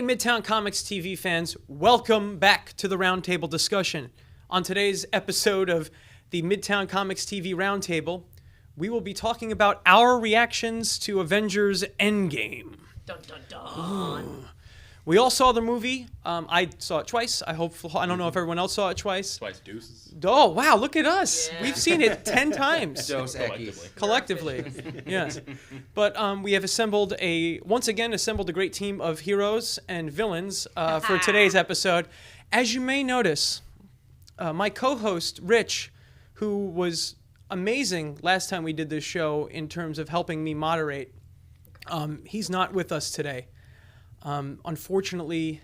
Midtown Comics TV fans, welcome back to the Roundtable discussion. On today's episode of the Midtown Comics TV Roundtable, we will be talking about our reactions to Avengers Endgame. Dun dun dun. Ooh. We all saw the movie. I saw it twice. I don't know if everyone else saw it twice. Twice deuces. Oh, wow, look at us. Yeah. We've seen it 10 times. Dos Collectively. Yes. But we have once again assembled a great team of heroes and villains for today's episode. As you may notice, my co-host, Rich, who was amazing last time we did this show in terms of helping me moderate, he's not with us today. Unfortunately,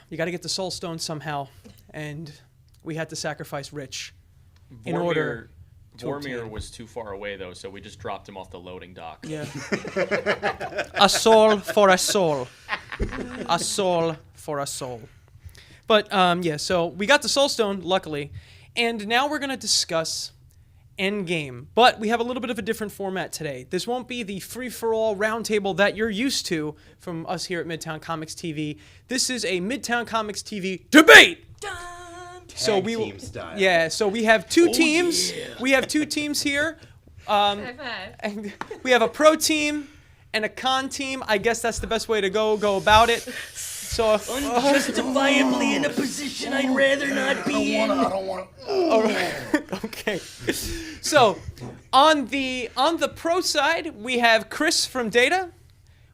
you got to get the Soul Stone somehow, and we had to sacrifice Rich in order to Vormir obtain. was too far away, though, so we just dropped him off the loading dock. Yeah. A soul for a soul. A soul for a soul. But, so we got the Soul Stone, luckily, and now we're going to discuss Endgame. But we have a little bit of a different format today. This won't be the free-for-all roundtable that you're used to from us here at Midtown Comics TV. This is a Midtown Comics TV debate! So we team style. Yeah, so we have two teams. Yeah. We have two teams here. High five. And we have a pro team and a con team. I guess that's the best way to go about it. So Unjustifiably in a position I'd rather not be in. I don't want to. okay. So on the pro side, we have Chris from Data,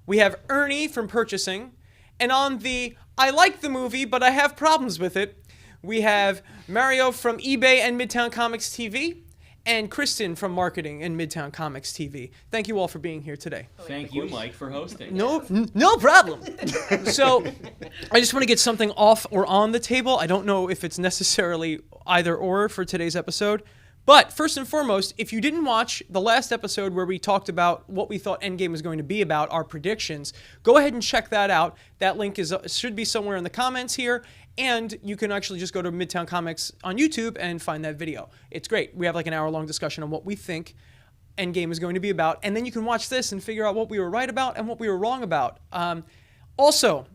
we have Ernie from Purchasing, and on the I like the movie but I have problems with it, we have Mario from eBay and Midtown Comics TV, and Kristen from Marketing and Midtown Comics TV. Thank you all for being here today. Thank you, Mike, for hosting. No problem. So, I just want to get something off or on the table. I don't know if it's necessarily either or for today's episode. But first and foremost, if you didn't watch the last episode where we talked about what we thought Endgame was going to be about, our predictions, go ahead and check that out. That link should be somewhere in the comments here. And you can actually just go to Midtown Comics on YouTube and find that video. It's great. We have like an hour-long discussion on what we think Endgame is going to be about. And then you can watch this and figure out what we were right about and what we were wrong about. Also,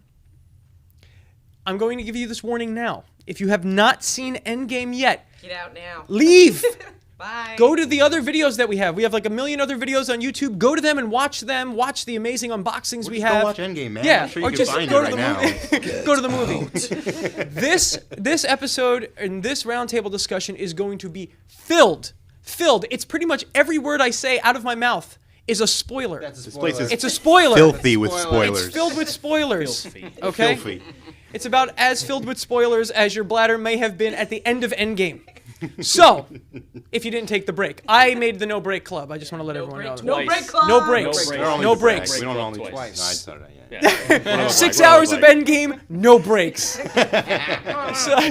I'm going to give you this warning now. If you have not seen Endgame yet, Get out now. leave. Bye. Go to the other videos that we have. We have like a million other videos on YouTube. Go to them and watch them. Watch the amazing unboxings we have. Go watch Endgame, man. Yeah, I'm sure you or can just find go it to right the now. movie. Go to the movie. This episode and this roundtable discussion is going to be filled. It's pretty much every word I say out of my mouth is a spoiler. That's a This spoiler. place is It's a spoiler. filthy with Spoilers. spoilers. It's filled with spoilers. Filthy. Okay? Filthy. It's about as filled with spoilers as your bladder may have been at the end of Endgame. So, if you didn't take the break, I made the no break club. I just want to let everyone know. No Twice. break club. No breaks. No They're only No the breaks. facts. We don't Break only twice. twice. No, I said that, yeah. Yeah. 6 hours of Endgame, no breaks.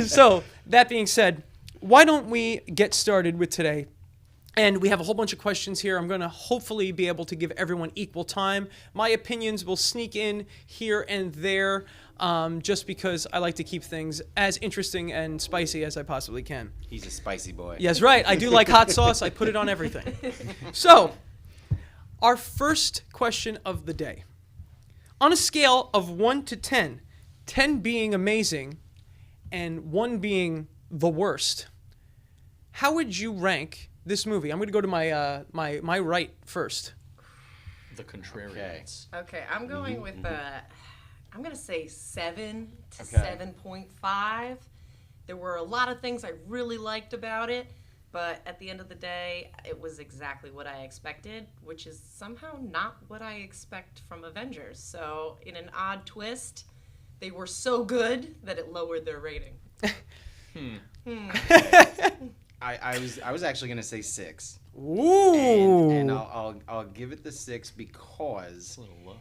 So, that being said, why don't we get started with today? And we have a whole bunch of questions here. I'm going to hopefully be able to give everyone equal time. My opinions will sneak in here and there just because I like to keep things as interesting and spicy as I possibly can. He's a spicy boy. Yes, right. I do like hot sauce. I put it on everything. So, our first question of the day. On a scale of 1 to 10, 10 being amazing and 1 being the worst, how would you rank this movie? I'm going to go to my right first. The contrarians. Okay, I'm going with I'm gonna say 7 to Okay. 7.5. There were a lot of things I really liked about it, but at the end of the day, it was exactly what I expected, which is somehow not what I expect from Avengers. So, in an odd twist, they were so good that it lowered their rating. I was actually gonna say 6. Ooh. And I'll give it the 6 because, It's a little low.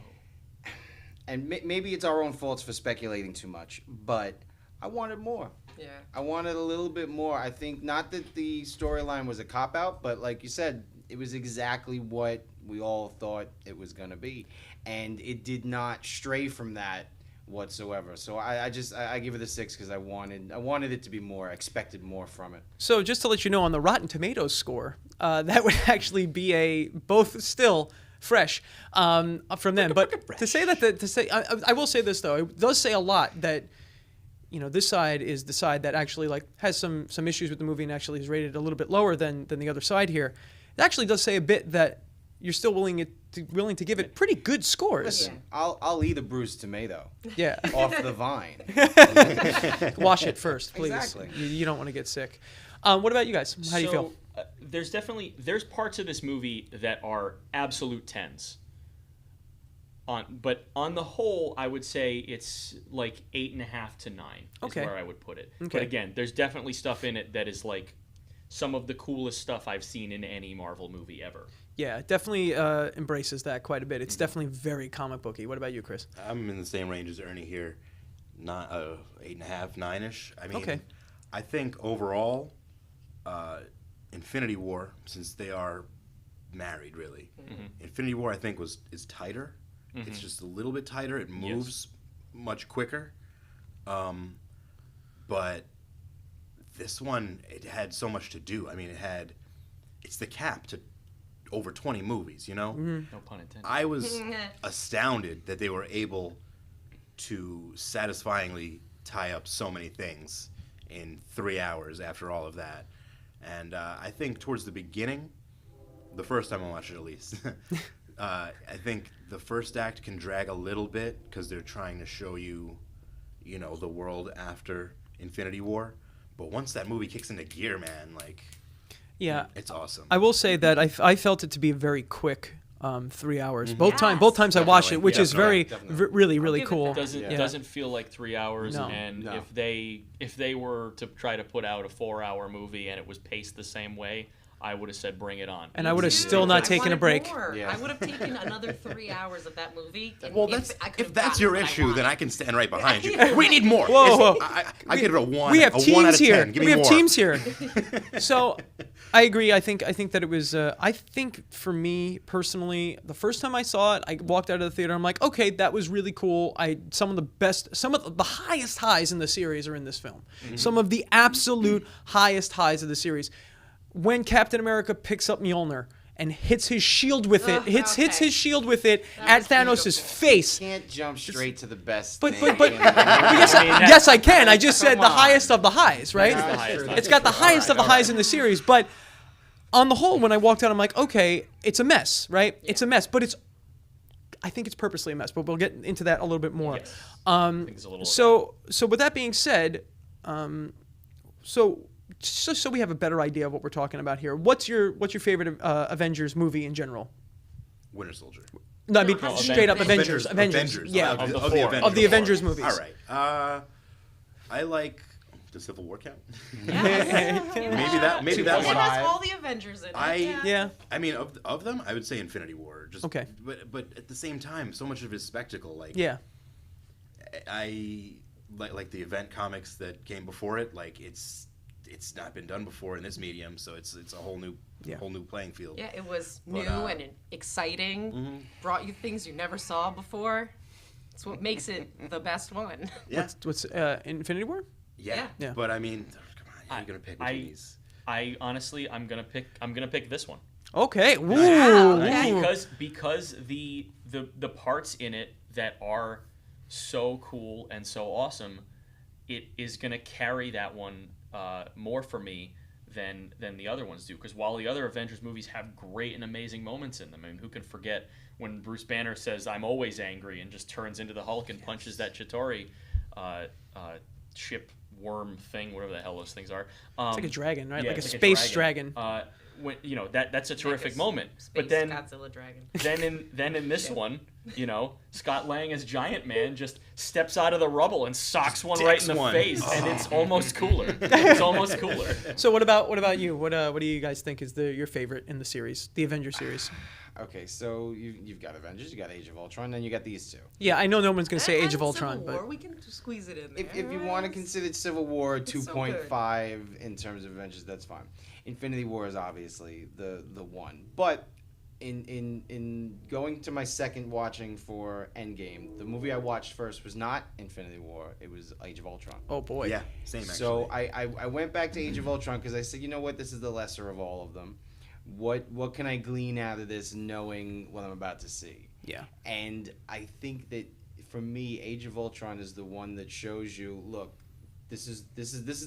and maybe it's our own faults for speculating too much, but I wanted more. Yeah. I wanted a little bit more. I think not that the storyline was a cop out, but like you said, it was exactly what we all thought it was gonna be, and it did not stray from that whatsoever. So I give it a 6 because I wanted it to be more. I expected more from it. So just to let you know, on the Rotten Tomatoes score, that would actually be both still fresh from them. But to say that, I will say this though, it does say a lot that this side is the side that actually like has some issues with the movie and actually is rated a little bit lower than the other side here. It actually does say a bit that you're still willing to give it pretty good scores. Listen, I'll eat a bruised tomato. Yeah. Off the vine. Wash it first, please. Exactly. You don't want to get sick. What about you guys? How do you feel? There's parts of this movie that are absolute 10s. But on the whole, I would say it's like 8.5 to 9 is where I would put it. Okay. But again, there's definitely stuff in it that is like some of the coolest stuff I've seen in any Marvel movie ever. Yeah, definitely embraces that quite a bit. It's definitely very comic booky. What about you, Chris? I'm in the same range as Ernie here. Not 8.5, 9-ish. I mean, Okay. I think overall, Infinity War, since they are married, really, Infinity War I think is tighter. It's just a little bit tighter. It moves much quicker. But this one, it had so much to do. I mean, it's the cap to over 20 movies, No pun intended. I was astounded that they were able to satisfyingly tie up so many things in 3 hours after all of that. And I think towards the beginning, the first time I watched it at least, I think the first act can drag a little bit because they're trying to show you, the world after Infinity War. But once that movie kicks into gear, man, like, Yeah, it's awesome. I will say that I felt it to be a very quick 3 hours. Both times I watched it, which is very really cool. It doesn't feel like 3 hours. No. And No. if they were to try to put out a 4-hour movie and it was paced the same way, I would have said bring it on. And I would have Dude, still not I taken a wanted break. more. Yeah. I would have taken another 3 hours of that movie. And Well, I could if have that's gotten your what issue, then I can stand right behind you. Yeah. We need more. Whoa. I give it a 1. We have a 1 out teams of 10. here. Give We me have more. teams here. So I agree. I think that it was. I think for me personally, the first time I saw it, I walked out of the theater. I'm like, okay, that was really cool. Some of the highest highs in the series are in this film. Some of the absolute highest highs of the series. When Captain America picks up Mjolnir and hits his shield with it, hits his shield with it at was Thanos' beautiful. face. Can't jump straight to the best But thing. yes, I can. I just said Come the on. highest of the highs, right? That's the highest. It's got the highest of the highs in the series, but on the whole, when I walked out, I'm like, okay, it's a mess, right? It's a mess, but I think it's purposely a mess, but we'll get into that a little bit more. Yes. I think it's a little So with that being said, so we have a better idea of what we're talking about here. What's your favorite Avengers movie in general? Winter Soldier. No, I mean No, straight up Avengers. Yeah, Of the four. of the Avengers movies. All right. I like the Civil War count. Yes. Maybe that It one. has all the Avengers in it. Yeah. I mean, of them, I would say Infinity War. Just Okay. But at the same time, so much of his spectacle. Like, Yeah. I like the event comics that came before it. Like, it's not been done before in this medium, so it's a whole new playing field. Yeah, it was But, new and exciting. Brought you things you never saw before. It's what makes it the best one. Yeah. What's Infinity War? Yeah. Yeah. But I mean, come on, how are you gonna pick between these? I honestly, I'm gonna pick this one. Okay. Ooh. Okay. Ooh. Because the parts in it that are so cool and so awesome, it is gonna carry that one more for me than the other ones do. Because while the other Avengers movies have great and amazing moments in them, I mean, who can forget when Bruce Banner says "I'm always angry" and just turns into the Hulk and punches that Chitauri ship worm thing, whatever the hell those things are. It's like a dragon, right? Yeah, Like a it's space dragon. When that's a terrific moment. Space But then Godzilla dragon. then in this one, Scott Lang as Giant Man just steps out of the rubble and socks one right in the one. face, and it's almost cooler. It's almost cooler. So what about you? What do you guys think is your favorite in the series, the Avengers series? Okay, so you've got Avengers, you got Age of Ultron, then you got these two. Yeah, I know no one's gonna say Age of And Ultron, Civil War, but we can squeeze it in there. If you want to Yes. consider Civil War It's so 2.5 in terms of Avengers, that's fine. Infinity War is obviously the one. But in going to my second watching for Endgame, the movie I watched first was not Infinity War, it was Age of Ultron. oh boy. Yeah, same actually. So I went back to Age of Ultron because I said, you know what, this is the lesser of all of them. what can I glean out of this, knowing what I'm about to see? Yeah. And I think that for me, Age of Ultron is the one that shows you, look, this is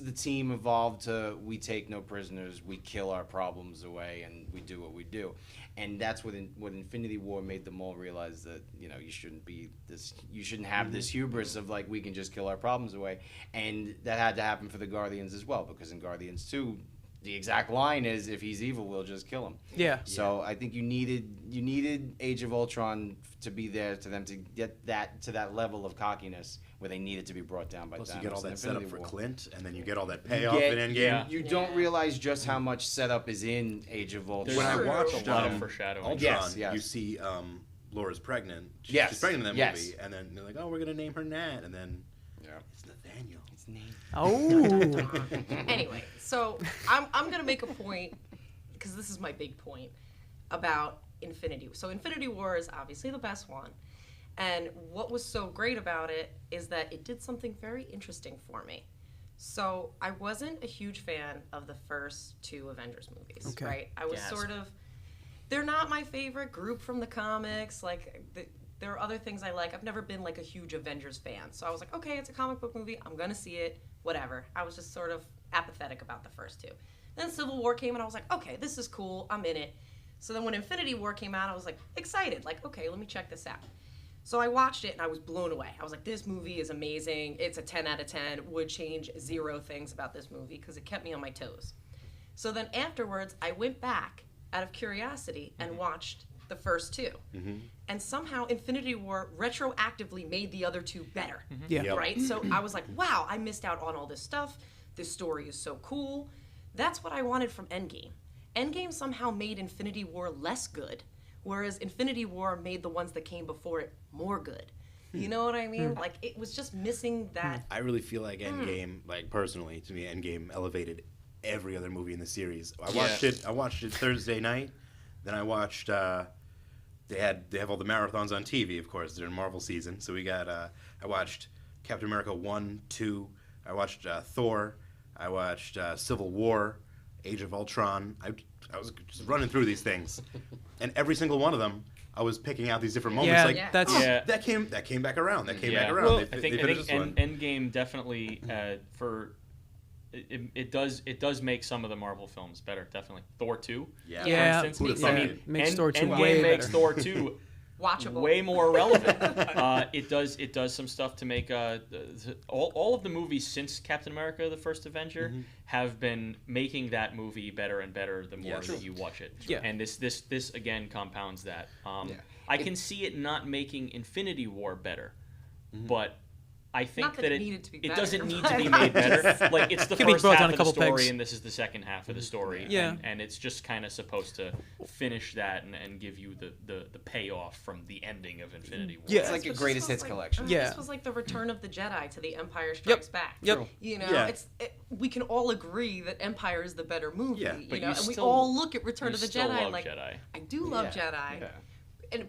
the team evolved to, we take no prisoners, we kill our problems away, and we do what we do. And that's what Infinity War made them all realize, that you shouldn't have this hubris of like, we can just kill our problems away. And that had to happen for the Guardians as well, because in Guardians 2, the exact line is, if he's evil, we'll just kill him. Yeah. So I think you needed Age of Ultron to be there, to them to get that to that level of cockiness where they needed to be brought down by Plus, Thanos. you get all that in setup Infinity for War. Clint, and then you get all that payoff in Endgame. Yeah. You don't realize just how much setup is in Age of Ultron. When I True. watched a lot of foreshadowing. Ultron, Yes, yes. you see Laura's pregnant. Yes, She's pregnant in that yes. movie, and then they're like, "Oh, we're gonna name her Nat," and then Yeah. it's Nathaniel. His name. Oh. Anyway, so I'm gonna make a point, because this is my big point about Infinity. So Infinity War is obviously the best one, and what was so great about it is that it did something very interesting for me. So I wasn't a huge fan of the first 2 Avengers movies, Okay. right? I was Gasp. sort of, they're not my favorite group from the comics. Like, there are other things I like. I've never been like a huge Avengers fan. So I was like, okay, it's a comic book movie. I'm gonna see it, whatever. I was just sort of apathetic about the first 2. Then Civil War came and I was like, okay, this is cool. I'm in it. So then when Infinity War came out, I was like excited. Like, okay, let me check this out. So I watched it and I was blown away. I was like, this movie is amazing. It's a 10 out of 10. Would change 0 things about this movie because it kept me on my toes. So then afterwards, I went back out of curiosity and watched the first 2. And somehow Infinity War retroactively made the other 2 better. Yeah. Yep. Right? So I was like, wow, I missed out on all this stuff. This story is so cool. That's what I wanted from Endgame. Endgame somehow made Infinity War less good, whereas Infinity War made the ones that came before it more good. You know what I mean? Like, it was just missing that. I really feel like Endgame, like personally, to me, Endgame elevated every other movie in the series. I watched it Thursday night. Then I watched. They have all the marathons on TV, of course, during Marvel season. So we got. I watched Captain America 1, 2. I watched Thor. I watched Civil War, Age of Ultron. I was just running through these things, and every single one of them, I was picking out these different moments. Yeah, like, that's Yeah. that came back around. That came back around. Well, They I think finished this one. Endgame definitely it does make some of the Marvel films better. Definitely Thor 2. Yeah. Yeah. For instance. Who'd have I thought mean, it? Makes Thor 2 Endgame way makes better. Thor 2 Watchable. way more relevant. It does some stuff to make all of the movies since Captain America: The First Avenger have been making that movie better and better the more that you watch it. Yeah. And this again compounds that. I can see it not making Infinity War better, but I think Not that it needed to be better, doesn't need to but- be made better. Like, it's the Can be first both half on a of the couple story, pegs. and this is the second half of the story. Yeah. And it's just kind of supposed to finish that and give you the payoff from the ending of Infinity War. Yeah. It's like a This greatest was hits like- collection. Yeah. This was like the Return of the Jedi to the Empire Strikes Back. Yep. You know, Yeah. we can all agree that Empire is the better movie. Yeah, you but know, you and we still- all look at Return You of the still Jedi love like Jedi. I do love Yeah. Jedi. Yeah.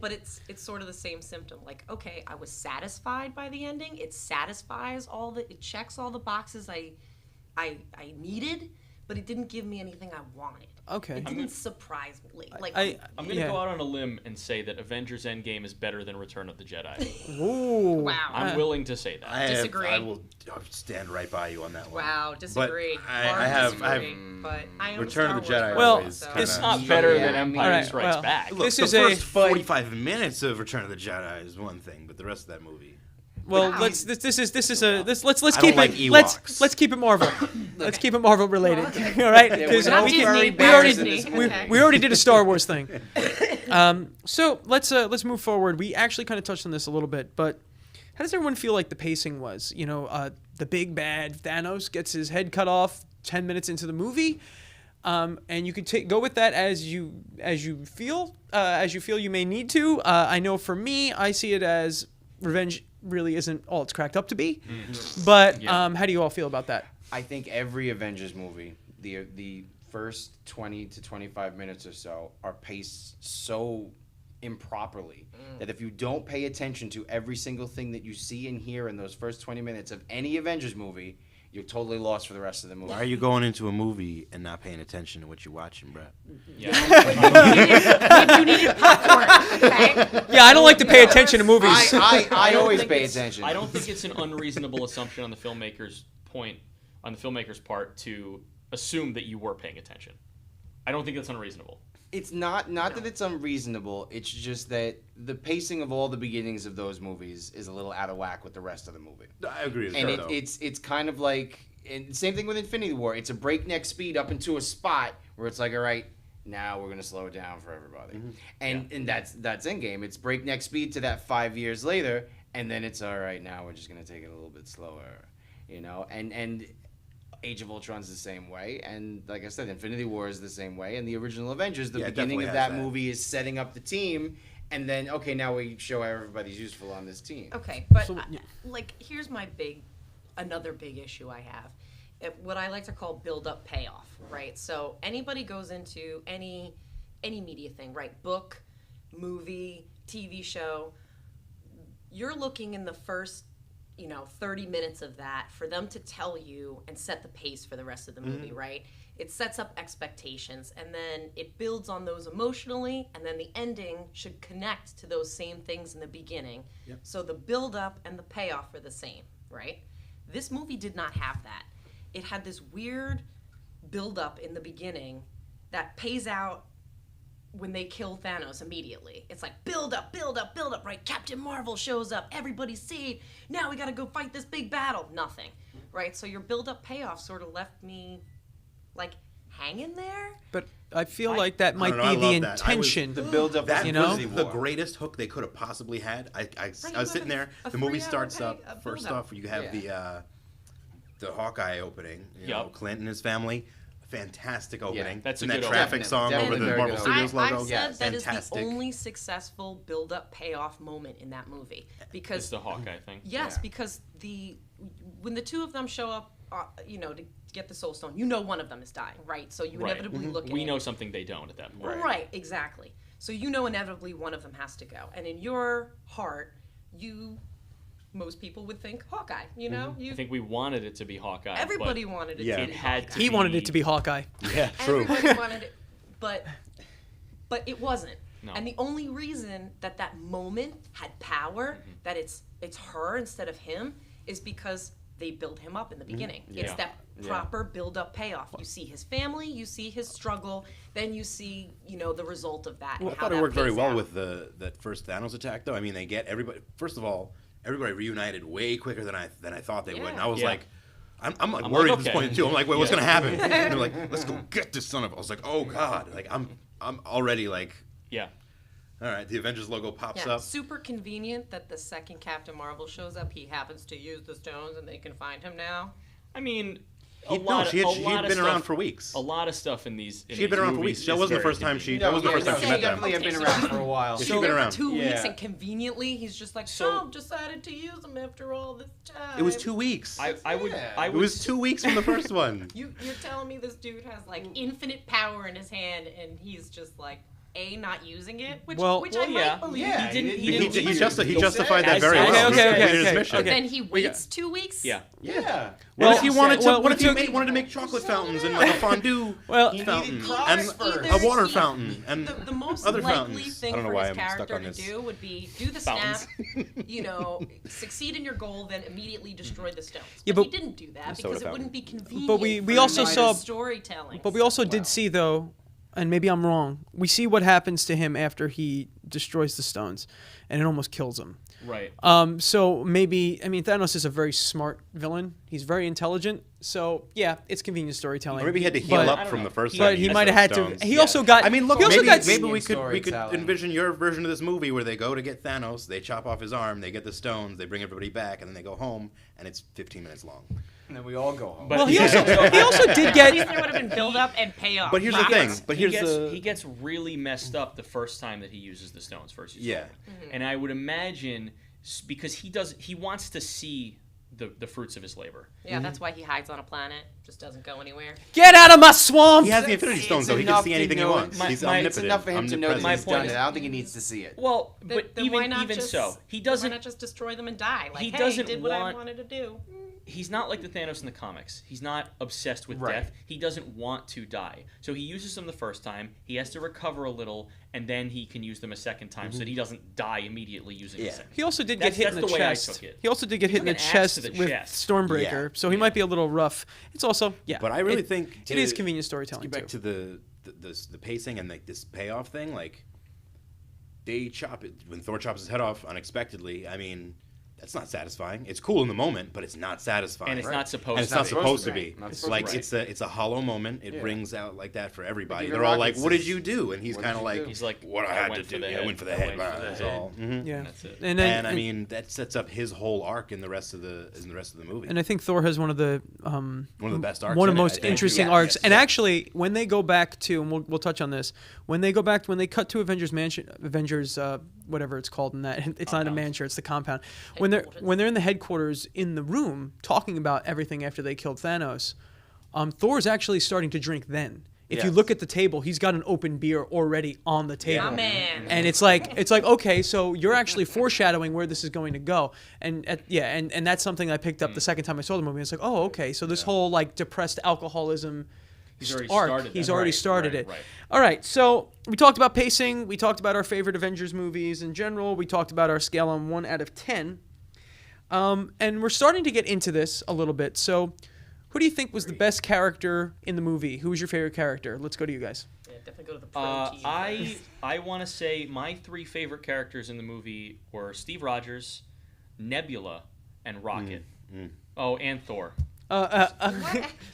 But it's sort of the same symptom. Like, okay, I was satisfied by the ending. It satisfies it checks all the boxes I needed, but it didn't give me anything I wanted. Okay. It didn't surprise me. Like, I'm going to Yeah. go out on a limb and say that Avengers Endgame is better than Return of the Jedi. Ooh. wow. I'm willing to say that. Disagree. I will stand right by you on that one. Wow, disagree. I Hard have- disagree, but I am a Return Star of the Wars Jedi person, Well, always so- kinda- It's not better Yeah, than I mean- Empire Alright, Strikes well, Back. look, Look, This the is a- first 45 minutes of Return of the Jedi is one thing, but the rest of that movie. Well, Wow. let's keep like it let's keep it Marvel. Let's keep it Marvel related. All right? Yeah, Because we're not Disney, very we're bad already- in this Disney. movie. Okay. we already did a Star Wars thing. So let's move forward. We actually kind of touched on this a little bit, but how does everyone feel like the pacing was? You know, the big bad Thanos gets his head cut off 10 minutes into the movie, and you can go with that as you feel you may need to. I know for me, I see it as revenge really isn't all it's cracked up to be. But how do you all feel about that? I think every Avengers movie, the first 20 to 25 minutes or so are paced so improperly that if you don't pay attention to every single thing that you see and hear in those first 20 minutes of any Avengers movie, you're totally lost for the rest of the movie. Why are you going into a movie and not paying attention to what you're watching, bro? Yeah. You needed popcorn, okay? Yeah, I don't like to pay attention to movies. I don't always think pay it's- attention. I don't think it's an unreasonable assumption on the filmmaker's part to assume that you were paying attention. I don't think that's unreasonable. It's not that it's unreasonable. It's just that the pacing of all the beginnings of those movies is a little out of whack with the rest of the movie. I agree with And that, though. it's kind of like, and same thing with Infinity War. It's a breakneck speed up into a spot where it's like, all right, now we're gonna slow it down for everybody. And that's Endgame. It's breakneck speed to that 5 years later, and then it's all right. Now we're just gonna take it a little bit slower, you know. And Age of Ultron's the same way, and like I said, Infinity War is the same way, and the original Avengers, the Yeah, it beginning of definitely has that that. movie is setting up the team, and then okay, now we show how everybody's useful on this team. Okay, but So, yeah. like, here's my another big issue I have. What I like to call build-up payoff, right? So anybody goes into any media thing, right? Book, movie, TV show. You're looking in the first 30 minutes of that for them to tell you and set the pace for the rest of the movie, right? It sets up expectations, and then it builds on those emotionally, and then the ending should connect to those same things in the beginning. Yep. So the build up and the payoff are the same, right? This movie did not have that. It had this weird build up in the beginning that pays out when they kill Thanos immediately. It's like build up, right? Captain Marvel shows up, everybody's saved. Now we gotta go fight this big battle. Nothing, right? So your build up payoff sort of left me like hanging there. But I feel like that might don't know, I be the love that. intention. The build up, That You know? was the greatest hook they could have possibly had. I was sitting there. a The movie 3-hour starts pay- up. a First build-up. off, you have the Hawkeye opening. You know, Yup. Clint and his family. Fantastic opening. That's a and that good traffic opening. song Definitely over the very Marvel good Studios I've logo. said that is the Fantastic. only successful build-up payoff moment in that movie It's because the Hawkeye thing. yes, Yeah. because when the two of them show up, to get the Soul Stone, one of them is dying, right? So you Right. inevitably look at We it. know something they don't at that point. Right, exactly. So inevitably one of them has to go, and in your heart, most people would think Hawkeye. I think we wanted it to be Hawkeye. Everybody but wanted it Yeah. to it be had Hawkeye. to He wanted it to be Hawkeye. Yeah, true. Everybody wanted it, but it wasn't. No. And the only reason that moment had power, that it's her instead of him, is because they build him up in the beginning. It's Yeah. that proper build-up payoff. You see his family, you see his struggle, then you see the result of that. Well, and I how thought it that worked very plays well out. with that first Thanos attack, though. I mean, they get everybody. First of all, everybody reunited way quicker than I thought they would. And I was Yeah. like, I'm like I'm worried like, at this okay. point too. I'm like, wait, what's Yeah. gonna happen? And they're like, let's go get this son of. I was like, oh god, like I'm already like, Yeah. all right. The Avengers logo pops Yeah, up. super convenient that the second Captain Marvel shows up. He happens to use the stones, and they can find him now. I mean, She had been around for weeks. A lot of stuff in these. She had been around for weeks. That wasn't the first time she. That wasn't the first time she met them. definitely have been around for a while. She's been around. 2 weeks, Yeah. and conveniently, he's just like, So- decided to use them after all this time. It was 2 weeks. I would. Yeah. I It would. was 2 weeks from the first one. You're telling me this dude has like infinite power in his hand, and he's just like not using it, which Well- I Well, yeah. might believe. Yeah, He didn't. he He He, didn't. he justified that As- very okay, well. okay, He okay, completed his okay, mission. okay. Then he waits 2 weeks. Yeah. Yeah. What if he Well, wanted to? well, What if he well, wanted to make chocolate fountains and like a fondue Well, He fountain needed and crops first. a water fountain and The most other likely fountains. thing I don't know for why his I'm stuck character on to this. do would be do the snap, Fountains. succeed in your goal, then immediately destroy the stones. Yeah, but he but- didn't do that soda because it fountain. wouldn't be convenient. But we for also the saw- storytelling. But we also Wow. did see, though, and maybe I'm wrong, we see what happens to him after he destroys the stones, and it almost kills him. Right. So maybe, Thanos is a very smart villain. He's very intelligent. So, yeah, it's convenient storytelling. Or maybe he had to heal But- up I don't from know. the first But time. he had might have those had stones. to. He Yeah. also got. I mean, look, he also maybe, got. maybe we could storytelling. envision your version of this movie where they go to get Thanos, they chop off his arm, they get the stones, they bring everybody back, and then they go home, and it's 15 minutes long. And then we all go home. But- Well, he also did At least get. there would have been build up and payoff. But here's the thing. But he here's gets, the he gets really messed up the first time that he uses the stones first. Yeah. And I would imagine because he wants to see the fruits of his labor. Yeah, that's why he hides on a planet, just doesn't go anywhere. Get out of my swamp! He has the Infinity It's Stones, though. He can enough see to anything he know- wants. My- He's my- omnipotent. It's enough for him to know that My he's point done is- it. I don't think he needs to see it. Well, Then but why even not even just, so, he Why doesn't. not just destroy them and die? Like, he hey, doesn't did what I want- wanted to do. he's not like the Thanos in the comics. He's not obsessed with Right. death. He doesn't want to die. So he uses them the first time. He has to recover a little, and then he can use them a second time so that he doesn't die immediately using the second. He also did That's- get hit in that's the the way I chest. took it. He also did get hit in the took an axe chest to the with chest. Stormbreaker, Yeah. so he might be a little rough. It's also But I really think it is convenient to storytelling get back too. to the pacing and like this payoff thing, like they chop it when Thor chops his head off unexpectedly. I mean, that's not satisfying. It's cool in the moment, but it's not satisfying. And it's not supposed And it's to not be. supposed to Right. be. Not It's supposed like to be. it's a hollow moment. It Yeah. rings out like that for everybody. even They're all like, Rockets "What did is- you do?" And he's What kind did of you like, do? He's like, "What I I had went to for do, the I head. went for the I head." went for the That's head. all. Mhm. Yeah, That's it. and And I mean, that sets up his whole arc in the rest of the movie. And I think Thor has one of the One of the best arcs. one of in the it, most I think. interesting Yes, arcs. yes, And yeah. actually, when they go back to, and we'll touch on this, when they cut to Avengers Mansion, Avengers whatever it's called in that, it's not a Compound. mansion, it's the compound. When they're in the headquarters in the room talking about everything after they killed Thanos, Thor's actually starting to drink then. If you Yes. look at the table, he's got an open beer already on the table. My man. And it's like okay, so you're actually foreshadowing where this is going to go, and and that's something I picked up the second time I saw the movie. It's like, oh, okay, so this whole like depressed alcoholism He's already arc, started he's that. already Right, started right, it. right. All right, so we talked about pacing, we talked about our favorite Avengers movies in general, we talked about our scale on 1 out of 10, and we're starting to get into this a little bit. So, who do you think was the best character in the movie? Who was your favorite character? Let's go to you guys. Yeah, definitely go to the pro team. I want to say my 3 favorite characters in the movie were Steve Rogers, Nebula, and Rocket. Oh, and Thor.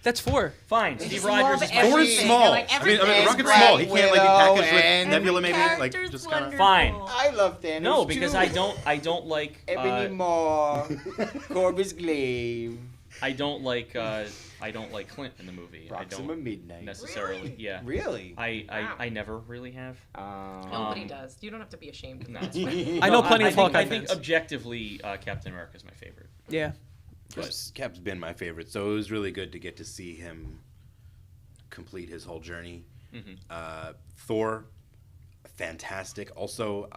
That's 4. Fine, Steve Rogers is my everything. Thor is small. Like, I mean, everything. Rocket's small. He can't like be packaged Widow with and- Nebula, maybe like Character's just kind of. wonderful. Fine. I love Thanos. No, because too. I don't like Ebony Maw, Corvus Glaive, I don't like Clint in the movie. Proxima I don't Midnight. necessarily. Really? Yeah. Really? I never really have. Nobody does. You don't have to be ashamed of No. that. I know plenty of Hawkeye I think fans. objectively, Captain America is my favorite. Yeah. Cap's been my favorite, so it was really good to get to see him complete his whole journey. Thor, fantastic. Also,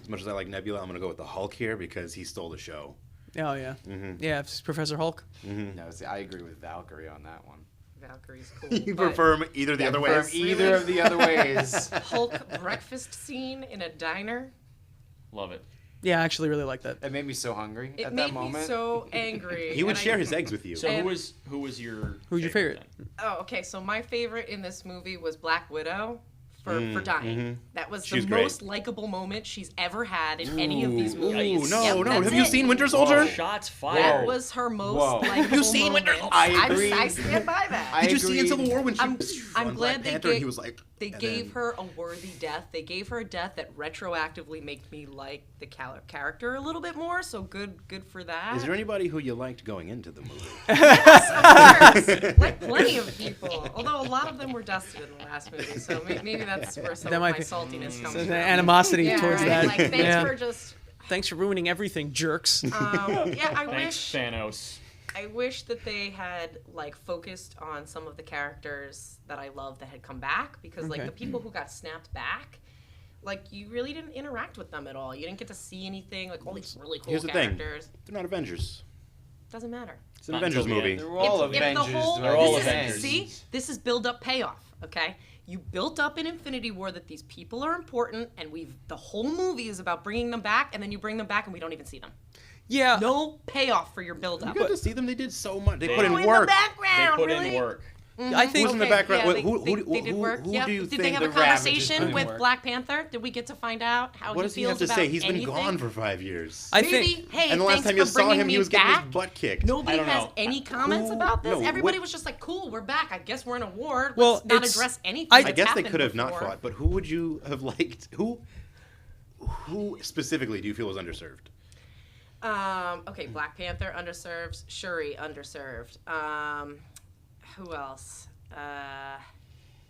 as much as I like Nebula, I'm gonna go with the Hulk here because he stole the show. Oh yeah. Yeah, it's Professor Hulk. No, see, I agree with Valkyrie on that one. Valkyrie's cool. You but prefer him either the other ways? Either of the other ways. Hulk breakfast scene in a diner. Love it. Yeah, I actually really like that. That made me so hungry It at made that moment. me so angry. He would and share his eggs with you. So And- who was your Who's your favorite? then? Oh, okay. So my favorite in this movie was Black Widow for dying. That was She's the great. most likable moment she's ever had in any of these movies. no, Yep, no. that's Have you it. seen Winter Soldier? Shots That fired. was her most Whoa. likable Have you seen moment. Winter Soldier? I agree. I stand by that. I Did you see in agree. Civil War when she I'm on glad Black they Panther? gave- He was like, They and gave then- her a worthy death. They gave her a death that retroactively made me like the character a little bit more. So good for that. Is there anybody who you liked going into the movie? Of course, like plenty of people. Although a lot of them were dusted in the last movie, so maybe that's where some That of might my be- saltiness comes So from. the animosity Yeah, towards right? that. Like, thanks yeah. for just. Thanks for ruining everything, jerks. Yeah, I Thanks, wish. Thanos. I wish that they had like focused on some of the characters that I love that had come back, because like Okay. the people who got snapped back, like you really didn't interact with them at all. You didn't get to see anything. Like all these really cool Here's the thing. characters. They're not Avengers. Doesn't matter. It's an Not Avengers until the movie. end. They're all If the Avengers. whole, They're all this is- Avengers. See, this is build up payoff. Okay, you built up in Infinity War that these people are important, and the whole movie is about bringing them back, and then you bring them back, and we don't even see them. Yeah. No payoff for your build You up. got to see them. They did so much. They They- put in Oh, in work. the background, They put really? in work. I think Who's in the background? Yeah, Who they did work. who Yep. do you Did think they have a the Ravagers conversation put in with work? Black Panther? Did we get to find out how What he does he feels have to about say? He's been anything? gone for 5 years. I Maybe, think hey, And the last thanks time you for saw bringing him, he me was getting back. his butt kicked. Nobody I don't has know. any comments Who- about this. no, Everybody what- was just like, "Cool, we're back. I guess we're in a war. Let's Well, not it's- address anything." I I that's guess they happened could have not before." fought, but who would you have liked? Who specifically do you feel was underserved? Okay, Black Panther underserved. Shuri underserved. Who else?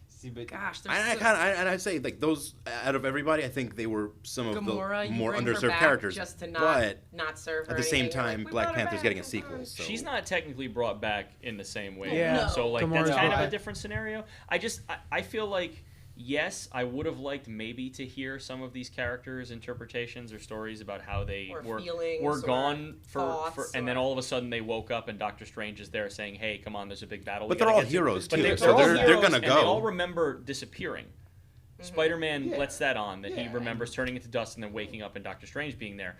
See, but Gosh, there's I'd say like those out of everybody, I think they were some of Gamora, the you more bring her underserved back characters. just to but not serve her. at the same anything. You're time, like, we Black brought her Panther's back, getting a come sequel. on. So She's not technically brought back in the same way. Yeah. No. So like Gamora's that's kind brought of a back. different scenario. I feel like yes, I would have liked maybe to hear some of these characters' interpretations or stories about how they Or were feelings gone or for thoughts and then or- all of a sudden they woke up and Doctor Strange is there saying, "Hey, come on, there's a big battle." But we they're gotta all get to-" heroes, But too, they're so all they're heroes, gonna and go. they all remember disappearing. Spider-Man Yeah. lets that on that he Yeah. remembers turning into dust and then waking up and Doctor Strange being there.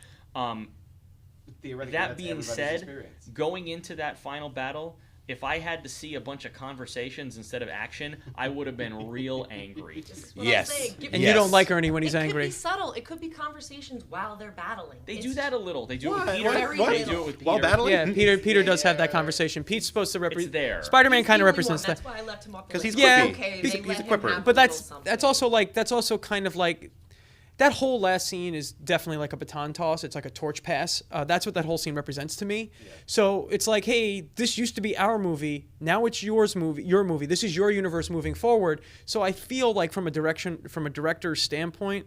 Theoretically, That that's being everybody's said, experience. going into that final battle, if I had to see a bunch of conversations instead of action, I would have been real angry. This is what Yes. I'm saying. And Yes. you don't like Ernie when he's it angry. could be subtle. It could be conversations while they're battling. They It's do that a little. They do it What? with Peter. What? They do it with Peter. While battling? Yeah, Peter does have that conversation. Pete's supposed to It's represent. there. Spider-Man He's kind of the only represents one. that. That's why I left him off the 'Cause list. he's Yeah, quippy. Okay, He's they a let him quipper. have But a little that's something. that's also kind of like that whole last scene is definitely like a baton toss. It's like a torch pass. That's what that whole scene represents to me. So it's like, hey, this used to be our movie. Now it's your movie. This is your universe moving forward. So I feel like from a director's standpoint,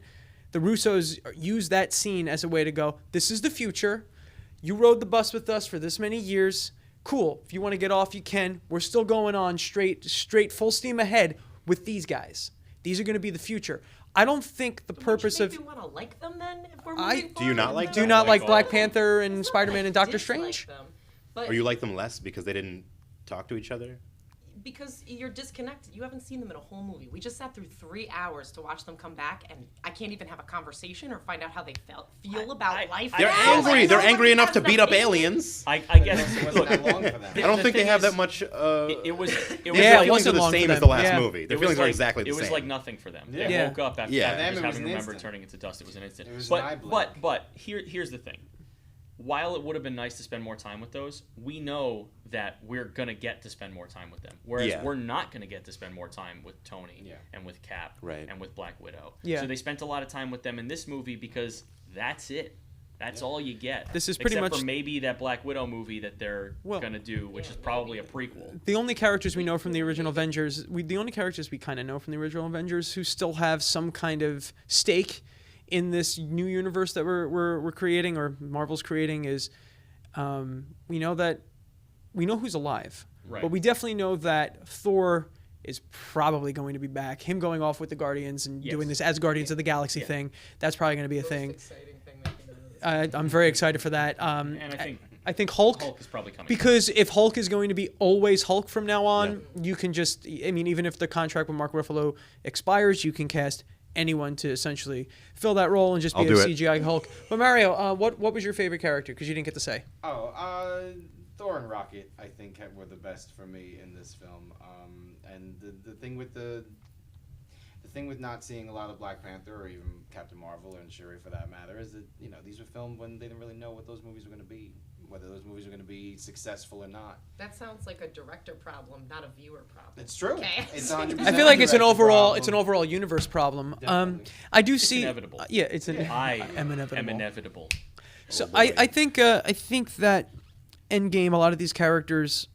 the Russos use that scene as a way to go, this is the future. You rode the bus with us for this many years. Cool. If you want to get off, you can. We're still going on straight full steam ahead with these guys. These are going to be the future. I don't think the purpose of Do you want to like them then? If we're I- moving Do you not forward like with do them? not like all Black of them. Panther and It's not Spider-Man like and Doctor dislike Strange. them, but Or you like them less because they didn't talk to each other? because you're disconnected. You haven't seen them in a whole movie. We just sat through 3 hours to watch them come back, and I can't even have a conversation or find out how they feel about life. They're now. angry. Like, They're nobody angry enough has to that beat up in- aliens. I guess. It wasn't Look, that long for them. I don't the think they thing have is, that much. it was. Yeah, their it feelings wasn't are the long for same as them. the last Yeah. movie. Their It was feelings are like- exactly the It same. was like nothing for them. They Yeah. woke up after, Yeah. after For them, just it was having an remembered instant. turning into dust. It was an instant. It was an eye blink. But here's the thing. While it would have been nice to spend more time with those, we know that we're gonna get to spend more time with them. Whereas Yeah. we're not gonna get to spend more time with Tony Yeah. and with Cap Right. and with Black Widow. Yeah. So they spent a lot of time with them in this movie because that's it. That's all you get. This is pretty Except much- for maybe that Black Widow movie that they're Well- gonna do, which is probably a prequel. The only characters we know from the original Avengers, the only characters we kind of know from the original Avengers who still have some kind of stake in this new universe that we're creating or Marvel's creating is we know who's alive, Right. but we definitely know that Thor is probably going to be back. Him going off with the Guardians and Yes. doing this as Guardians of the Galaxy thing, that's probably going to be a Most thing. exciting thing that came out of this. I'm very excited for that. And I think Hulk Hulk is probably coming. because if Hulk is going to be always Hulk from now on, you can just, I mean, even if the contract with Mark Ruffalo expires, you can cast anyone to essentially fill that role and just be I'll a do it. CGI Hulk. But Mario, what was your favorite character? Because you didn't get to say. Thor and Rocket, I think, were the best for me in this film. And the thing with the thing with not seeing a lot of Black Panther or even Captain Marvel and Shuri for that matter is that these were filmed when they didn't really know what those movies were going to be, whether those movies were going to be successful or not. That sounds like a director problem, not a viewer problem. It's true. Okay. It's 100%. I feel like it's an director overall problem. universe problem. Definitely. I do see. inevitable. Yeah, it's an. I am inevitable. am inevitable. So I think that Endgame, a lot of these characters,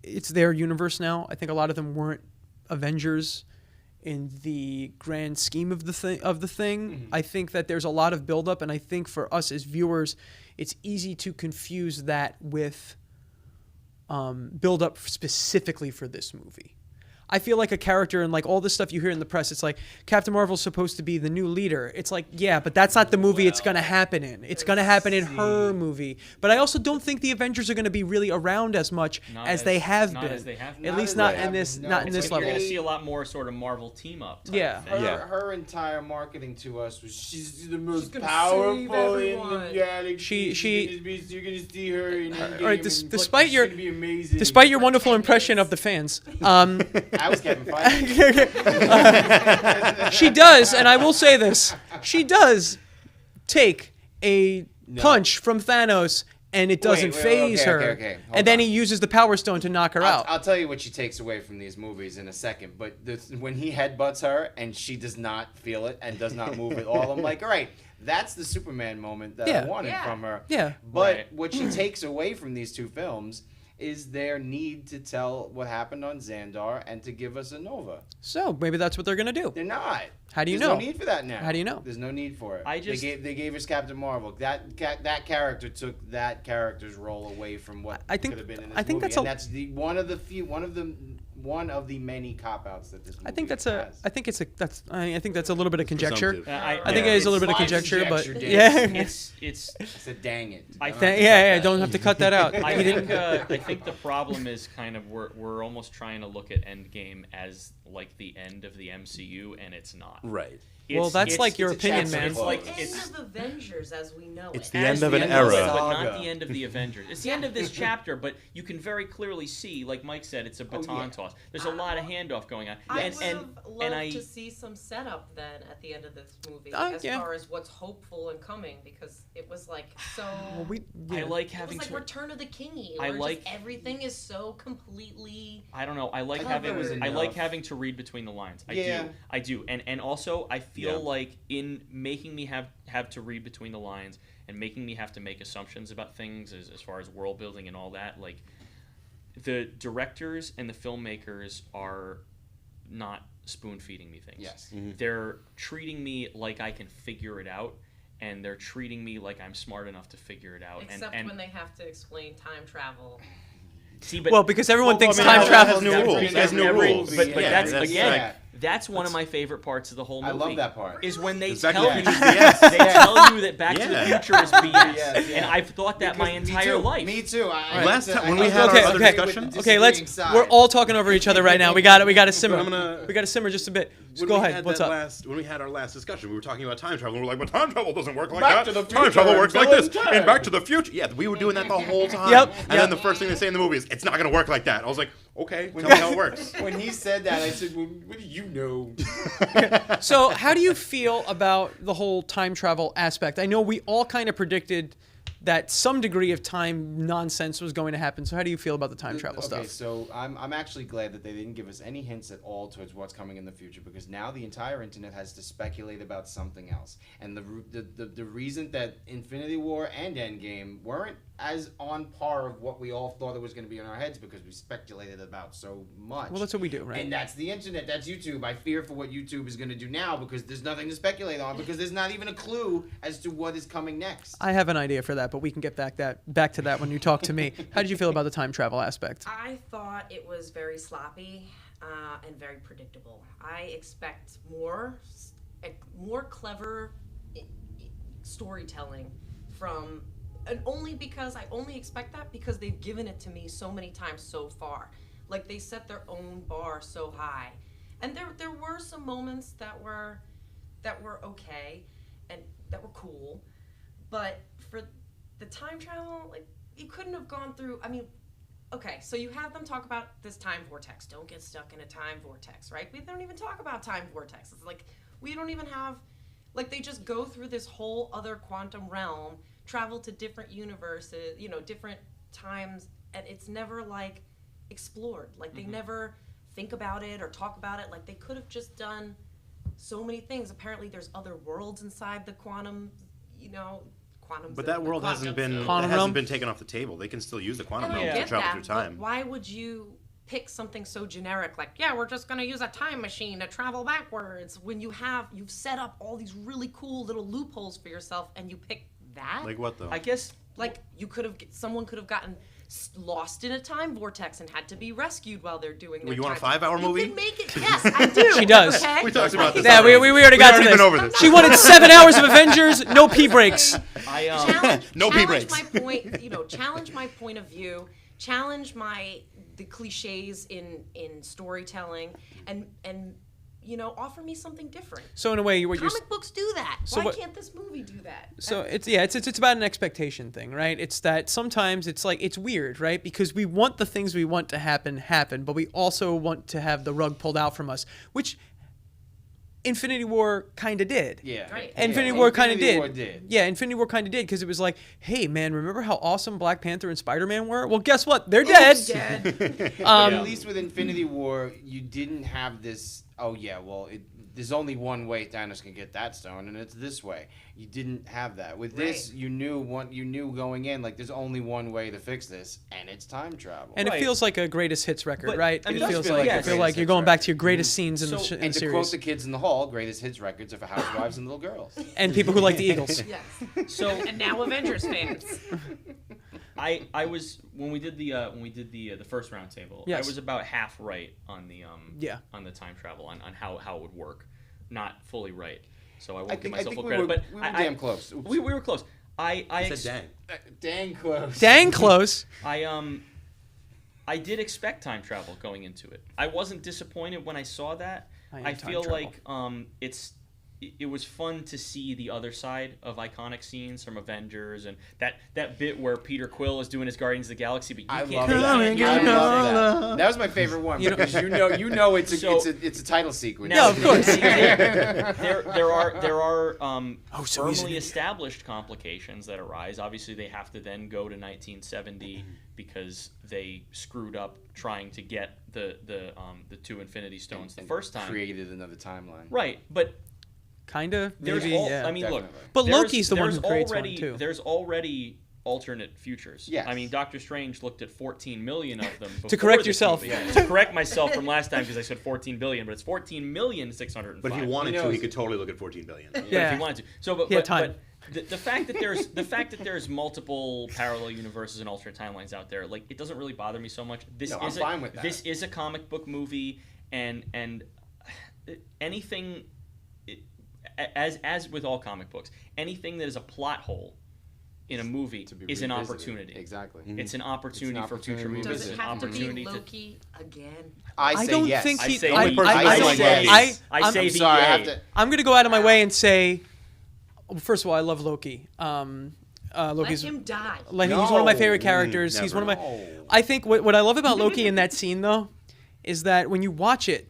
it's their universe now. I think a lot of them weren't Avengers in the grand scheme of the thing. Mm-hmm. I think that there's a lot of buildup, and I think for us as viewers, it's easy to confuse that with buildup specifically for this movie. I feel like a character and like all the stuff you hear in the press, it's like Captain Marvel's supposed to be the new leader. It's like, yeah, but that's not the movie it's going to happen in. It's going to happen in her movie. But I also don't think the Avengers are going to be really around as much as they have not been. as they have been. At Not least as not they in have this been, not no. in this It's You're level. going to see a lot more sort of Marvel team up. Type Yeah. thing. Yeah. Her entire marketing to us was she's the most gonna powerful save in everyone. the galaxy. She- You're gonna see her in Endgame. All right, despite your be amazing. despite your wonderful impression of the fans, I was Kevin Feige. she does, and I will say this: she does take a punch from Thanos, and it doesn't Wait, phase okay, her. okay. Hold And then on. he uses the Power Stone to knock her out. I'll tell you what she takes away from these movies in a second. But when he headbutts her and she does not feel it and does not move at all, I'm like, all right, that's the Superman moment that Yeah. I wanted Yeah. from her. Yeah. But Right. what she takes away from these two films is their need to tell what happened on Xandar and to give us a Nova. So maybe that's what they're gonna do. They're not. How do you There's know? no need for that now. How do you know? There's no need for it. They gave us Captain Marvel. That character took that character's role away from what I think- could have been in this I think movie. that's and a- that's one of the one of the many cop outs that this movie I think that's has. I think that's a little bit of conjecture. Presumptive. I think it is a little bit of It's conjecture, but conjecture, yeah. It's It's a dang it. I Don't think- have to cut Yeah, that. don't have to cut that out. I He didn't- think the problem is kind of we're almost trying to look at Endgame as like the end of the MCU, and it's not. Right. Well, that's like your it's a opinion, chapter man. It's like End it's of Avengers as we know It's it. the end as of an it, era. but not Saga. the end of the Avengers. It's the end of this chapter, but you can very clearly see, like Mike said, it's a baton toss. There's a lot of handoff going on, I and would have loved to see some setup then at the end of this movie, as yeah. far as what's hopeful and coming, because it was like so. I like It was having like to. Return of the Kingy. I Where like- just everything is so completely. I don't know. I like I thought there was having. I enough. like having to read between the lines. Yeah. I do, and also I feel Yeah. like in making me have to read between the lines and making me have to make assumptions about things as far as world building and all that. Like the directors and the filmmakers are not spoon feeding me things. Yes. They're treating me like I can figure it out, and they're treating me like I'm smart enough to figure it out. Except and when they have to explain time travel. see, but Well, because everyone thinks I mean, time that travel. has no rules. It has no Every- rules. But Yeah, that's that's again, right. that's one of my favorite parts of the whole I movie. love that part. Is when they It's Back to tell the you Future is BS. they tell you that Back to the Yeah. Future is BS, Yes, yeah. and I've thought that my Because- entire me too. life. Me too. Last time when we had Okay, our other okay. discussion, Okay, we're all talking over each other right now. We got to simmer. We got to simmer just a bit. So when go we ahead. had What's that up? when we had our last discussion, we were talking about time travel. And we're like, but time travel doesn't work like Back that. to the Time Future travel and works like Bill this. and Ted. And Back to the Future. Yeah, we were doing that the whole time. Yep, And yep. then the first thing they say in the movie is, it's not going to work like that. I was like, okay, tell me how it works. When he said that, I said, well, "What do you know?" So, how do you feel about the whole time travel aspect? I know we all kind of predicted that some degree of time nonsense was going to happen. So, how do you feel about the time travel Okay, stuff? so I'm actually glad that they didn't give us any hints at all towards what's coming in the future, because now the entire internet has to speculate about something else. And the reason that Infinity War and Endgame weren't as on par of what we all thought it was going to be in our heads, because we speculated about so much. Well, that's what we do, right? And that's the internet. That's YouTube. I fear for what YouTube is going to do now, because there's nothing to speculate on, because there's not even a clue as to what is coming next. I have an idea for that, but we can get back to that when you talk to me. How did you feel about the time travel aspect? I thought it was very sloppy and very predictable. I expect more clever storytelling from, and only because I only expect that because they've given it to me so many times so far. Like, they set their own bar so high, and there were some moments that were okay and that were cool, but for the time travel, like, you couldn't have gone through. I mean, okay, so you have them talk about this time vortex. Don't get stuck in a time vortex, right? We don't even talk about time vortex. It's like we don't even have, like, they just go through this whole other quantum realm, travel to different universes, different times, and it's never like explored. Like, they never think about it or talk about it. Like, they could have just done so many things. Apparently, there's other worlds inside the quantum, quantum. But that world hasn't been taken off the table. They can still use the quantum And I realm to get travel that, through time. but why would you pick something so generic like, yeah, we're just going to use a time machine to travel backwards, when you've set up all these really cool little loopholes for yourself, and you pick that? Like what though? I guess Like, someone could have gotten lost in a time vortex and had to be rescued while they're doing their You want a time- 5-hour movie? You can make it. Yes, I do. She does. Okay? We talked about this. Yeah, we already got to already this. been over this. She wanted 7 hours of Avengers, no pee breaks. I No pee challenge breaks. my point. Challenge my point of view. Challenge the cliches in storytelling, and offer me something different. So in a way, what you're Comic books do that. So Why what- can't this movie do that? so it's about an expectation thing, right? It's that sometimes it's like it's weird, right? Because we want the things we want to happen, but we also want to have the rug pulled out from us, which Infinity War kind of did. Yeah. Right. Infinity War kind of Infinity War did. Yeah, Infinity War kind of did, because it was like, hey man, remember how awesome Black Panther and Spider-Man were? Well, guess what? They're dead. Dead. But at least with Infinity War, you didn't have this. Oh yeah, well, there's only one way Thanos can get that stone, and it's this way. You didn't have that. With this, Right. you knew going in, like, there's only one way to fix this, and it's time travel. And Right. it feels like a greatest hits record, But, right? I mean, It it feels does like feel like I a feel greatest like you're hits going back record. to your greatest scenes in the So- in the and to series. quote the kids in the hall, greatest hits records of housewives and little girls. And people who like the Eagles. Yes. so And now Avengers fans. I was when we did the first roundtable. Yes. I was about half right on the Yeah. on the time travel on how it would work, not fully right. So I won't I give think myself full we credit. were, but we were I, damn close. Oops. we were close. I Said dang. Dang close. Dang close. I did expect time travel going into it. I wasn't disappointed when I saw that. I am I time feel travel. like it was fun to see the other side of iconic scenes from Avengers and that bit where Peter Quill is doing his Guardians of the Galaxy, but you I can't love do that. that. I love that. That was my favorite one You know- because you know it's a So- it's a title sequence. Yeah, of course. there are so easy to firmly do. established complications that arise. Obviously, they have to then go to 1970 because they screwed up trying to get the two Infinity Stones the first time. Created another timeline. Right, but Kinda. there's Maybe. all. Yeah. I mean, look. Definitely. But there's- Loki's the one there's who creates one, already, too. There's already alternate futures. Yes. I mean, Doctor Strange looked at 14 million of them. To before correct this yourself. movie. Yeah, to correct myself from last time because I said 14 billion, but it's 14,605,000. But if he wanted Who to, he knows? could totally look at 14 billion. But Yeah. if he wanted to. So, but, He had but, time. but the fact that there's multiple parallel universes and alternate timelines out there, like it doesn't really bother me so much. This No, I'm is fine with that. This is a comic book movie, and anything, as with all comic books, anything that is a plot hole in a movie To be is an revisited. opportunity. Exactly. It's an opportunity for opportunity future to movies. Does revisit. it It's an have to be opportunity Loki again? I say don't yes. think I he. say I, the person I, I I, say don't- yes. I I'm- say I'm the sorry. I yay. have to. I'm gonna go out of my way and say, well, first of all, I love Loki. Loki's Let him die. like he's one of my No. favorite characters. He's never. one of my. No. I think what I love about Loki in that scene though, is that when you watch it,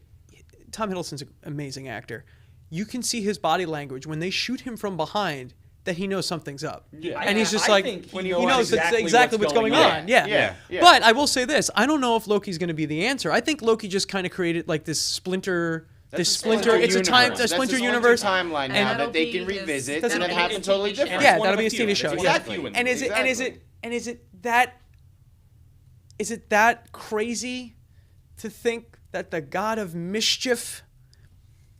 Tom Hiddleston's an amazing actor. You can see his body language when they shoot him from behind that he knows something's up. Yeah, And he's just I like, think he he knows knows exactly what's going on. Yeah. Yeah. But I will say this: I don't know if Loki's going to be the answer. I think Loki just kind of created like this splinter. That's This a splinter. splinter It's a time. universe. A That's splinter a universe. timeline now that'll that they be can his- revisit That's and a- it happen it's a totally TV show. different. Yeah, It's one that'll of be a few. TV It's show. one of Yeah. the few in the And is movie. it? And is it? And is it that crazy to think that the god of mischief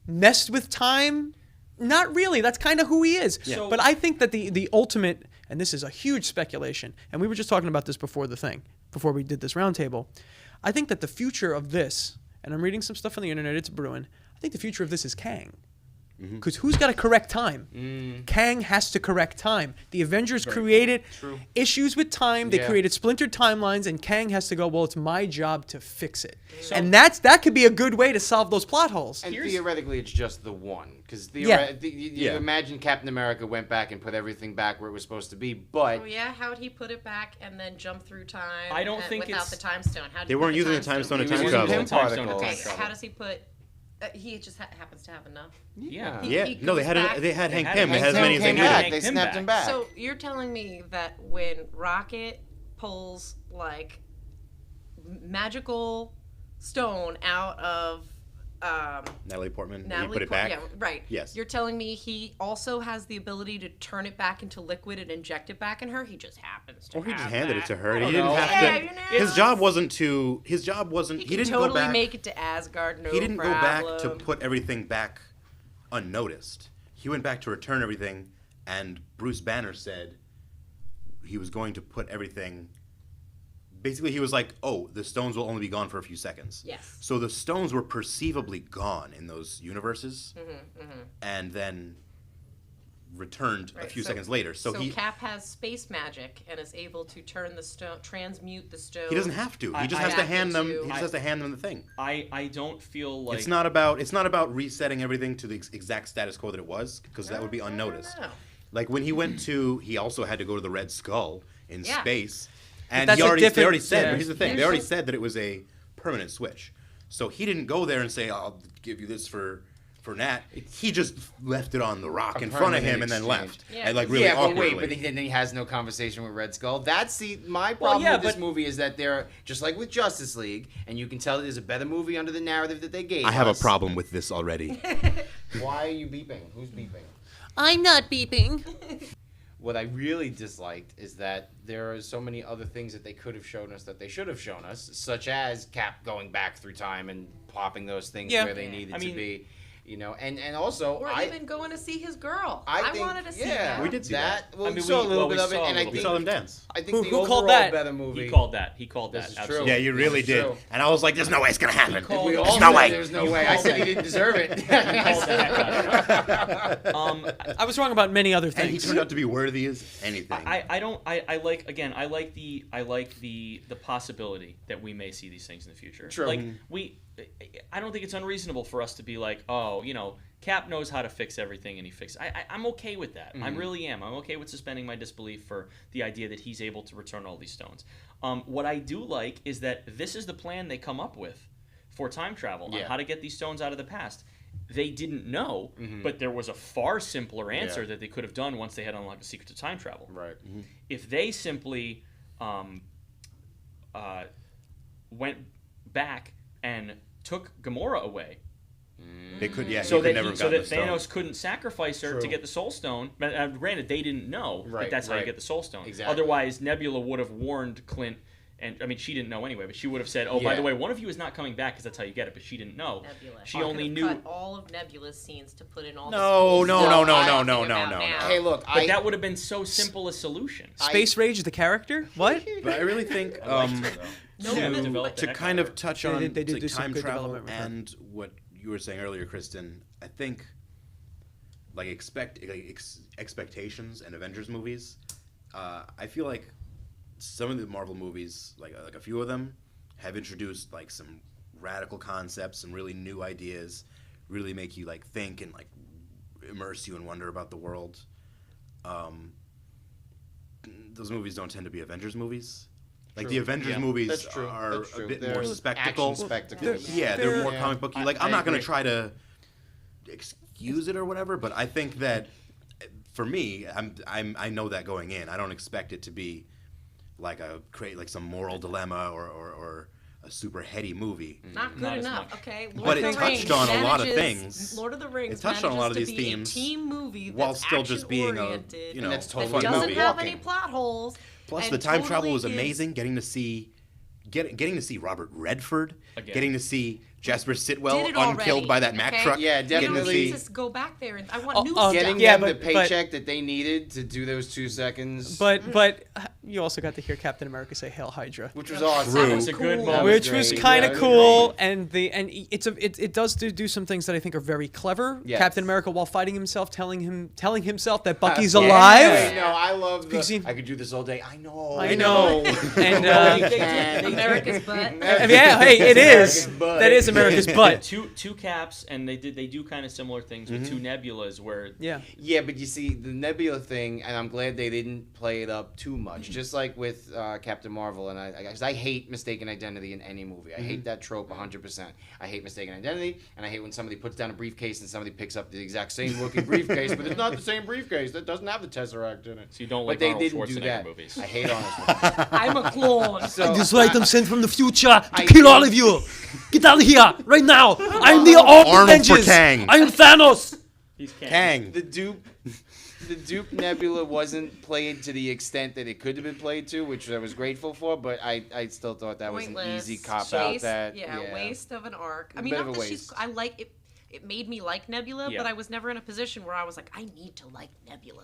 messed with time? Not really. That's kind of who he is. So- But I think that the ultimate, and this is a huge speculation, and we were just talking about this before we did this roundtable. I think that the future of this, and I'm reading some stuff on the internet, it's brewing. I think the future of this is Kang. Because who's got to correct time? Kang has to correct time. The Avengers created issues with time. They Yeah. created splintered timelines, and Kang has to go, well, it's my job to fix it. And that could be a good way to solve those plot holes. And Here's- theoretically, it's just the one. Because Yeah. you imagine Captain America went back and put everything back where it was supposed to be, but Oh yeah, how would he put it back and then jump through time? I don't think without it's- the time stone. How They weren't using the time stone to He was time using travel. him Time stone to particles. time Okay, travel. how does he put? He just happens to have enough. Yeah. He- Yeah, he no, they goes had back. they had They Hank had Pym. They Hank had as Pym many as they came needed. back. needed. They Hank Pym snapped back. him back. So you're telling me that when Rocket pulls like magical stone out of Natalie Portman. and he Natalie put it back. Yeah, right. Yes. You're telling me he also has the ability to turn it back into liquid and inject it back in her. He just happens to. Or he just have handed it that. to her. I He don't didn't know. have Yeah, to. you know. His job wasn't to. His job wasn't. He He can didn't totally go back. make it to Asgard. No He didn't go back to problem. put everything back unnoticed. He went back to return everything, and Bruce Banner said he was going to put everything. Basically, he was like, "Oh, the stones will only be gone for a few seconds." Yes. So the stones were perceivably gone in those universes, Mm-hmm, and then returned a Right, few so- seconds later. So he Cap has space magic and is able to turn the stone, transmute the stone. he doesn't have to. He just I- has to back hand them. into- He just has to hand them the thing. I don't feel like It's not about resetting everything to the exact status quo that it was, because that would be I don't unnoticed. know. Like when he went to, he also had to go to the Red Skull in Yeah. space, and that's they a already different- said. yeah. But here's the thing: Yeah. they already said that it was a permanent switch. So he didn't go there and say, "I'll give you this for Nat." He just left it on the rock A in front of him permanent and then exchange. left, Yeah. and like really yeah, but awkwardly. wait, but then he has no conversation with Red Skull. That's my problem yeah, with this but- movie is that they're just like with Justice League, and you can tell there's a better movie under the narrative that they gave I have a us. problem with this already. Why are you beeping? Who's beeping? I'm not beeping. What I really disliked is that there are so many other things that they could have shown us that they should have shown us, such as Cap going back through time and popping those things Yeah. where they needed I to mean- be. and also Or even going to see his girl. I I wanted to see yeah, that. We did see that. Well, I mean, we saw a little we bit of it, saw a and I little We think saw them dance. I think the Who overall called that? better movie. He called that. This is Absolutely. true. Yeah, you This really is did. true. And I was like, "There's no way it's gonna happen. called We it. all There's no said way." There's no You way. I called said he that. didn't deserve it. Called the heck out of it. I was wrong about many other And he things. turned out to be worthy as anything. I like the possibility that we may see these things in the future. True. Like I don't think it's unreasonable for us to be like, oh, Cap knows how to fix everything and he fixes. I'm okay with that. I really am. I'm okay with suspending my disbelief for the idea that he's able to return all these stones. What I do like is that this is the plan they come up with for time travel on how to get these stones out of the past. They didn't know, but there was a far simpler answer that they could have done once they had unlocked the secrets of time travel. Right. If they simply went back and took Gamora away, They could, yeah. so he could that never have so gotten that the stone. Thanos couldn't sacrifice her to True. get the Soul Stone. But granted, they didn't know that Right, that's how you right. get the Soul Stone. Exactly. Otherwise, Nebula would have warned Clint. And I mean, she didn't know anyway, but she would have said, "Oh, by Yeah. the way, one of you is not coming back because that's how you get it." But she didn't know. Nebula. She I only could've knew. cut all of Nebula's scenes to put in all. No, the cool no, stuff no, I'm no, talking no, about no, now. Hey, look, But that would have been so simple a solution. Space Rage, the character? What? But I really think No, to, developed the heck kind out of touch They on did- they did like, do some time good travel development with her. and what you were saying earlier, Kristen. I think like expectations and Avengers movies. I feel like some of the Marvel movies, like a few of them, have introduced like some radical concepts, some really new ideas, really make you like think and like immerse you and wonder about the world. Those movies don't tend to be Avengers movies. Like True. the Avengers Yeah, movies that's true. are That's true. a bit They're more spectacle. action spectacles. They're more Yeah. comic booky. Like I I'm not going to agree. try to excuse it or whatever, but I think that for me, I know that going in. I don't expect it to be like like some moral dilemma or a super heady movie. Not good Not as enough. much. Okay. Lord But of it the touched Rings on a lot of manages- things. Lord of the Rings It touched on a lot of manages these to be themes a team movie while that's still just being a action-oriented, you know that's that totally fun doesn't movie. have Walking. any plot holes. Plus, and the time travel totally was is- amazing. Getting to see Robert Redford, Again. getting to see Jasper Did Sitwell it unkilled already, by that Mack okay? truck. Yeah, You Getting don't to definitely. need see to go back there. And I want Oh, new Getting stuff. Yeah, them the but- paycheck that they needed to do those 2 seconds, But you also got to hear Captain America say "Hail Hydra," which was awesome. True. It's a good Cool. moment. which was great. kind Yeah, of that was cool, great. and it does do some things that I think are very clever. Yes. Captain America, while fighting himself, telling himself that Bucky's Yeah. alive. No, I love Because he- I could do this all day. I know. I know. And No, They you can't. America's butt. yeah, hey, it is. America's butt. That is America's butt. Two caps, and they do kind of similar things with two nebulas where Yeah. Yeah, but you see the Nebula thing, and I'm glad they didn't play it up too much. Just like with Captain Marvel, and I hate mistaken identity in any movie. I hate that trope 100%. I hate mistaken identity, and I hate when somebody puts down a briefcase and somebody picks up the exact same looking briefcase, but it's not the same briefcase. That doesn't have the Tesseract in it. so you don't But like they Arnold didn't do Schwarzenegger that. movies. I hate Arnold. I'm a clone. So, This right, I'm sent from the future to I kill think- all of you. Get out of here right now. I'm the Arnold Arnold for Avengers. Kang. I am Thanos. He's Kang. the Duke Nebula wasn't played to the extent that it could have been played to, which I was grateful for, but I still thought that was an Pointless. easy cop out. Waste, That waste of an arc. I A mean, bit not of a that she's. waste. I like it. It made me like Nebula, Yeah. but I was never in a position where I was like, I need to like Nebula.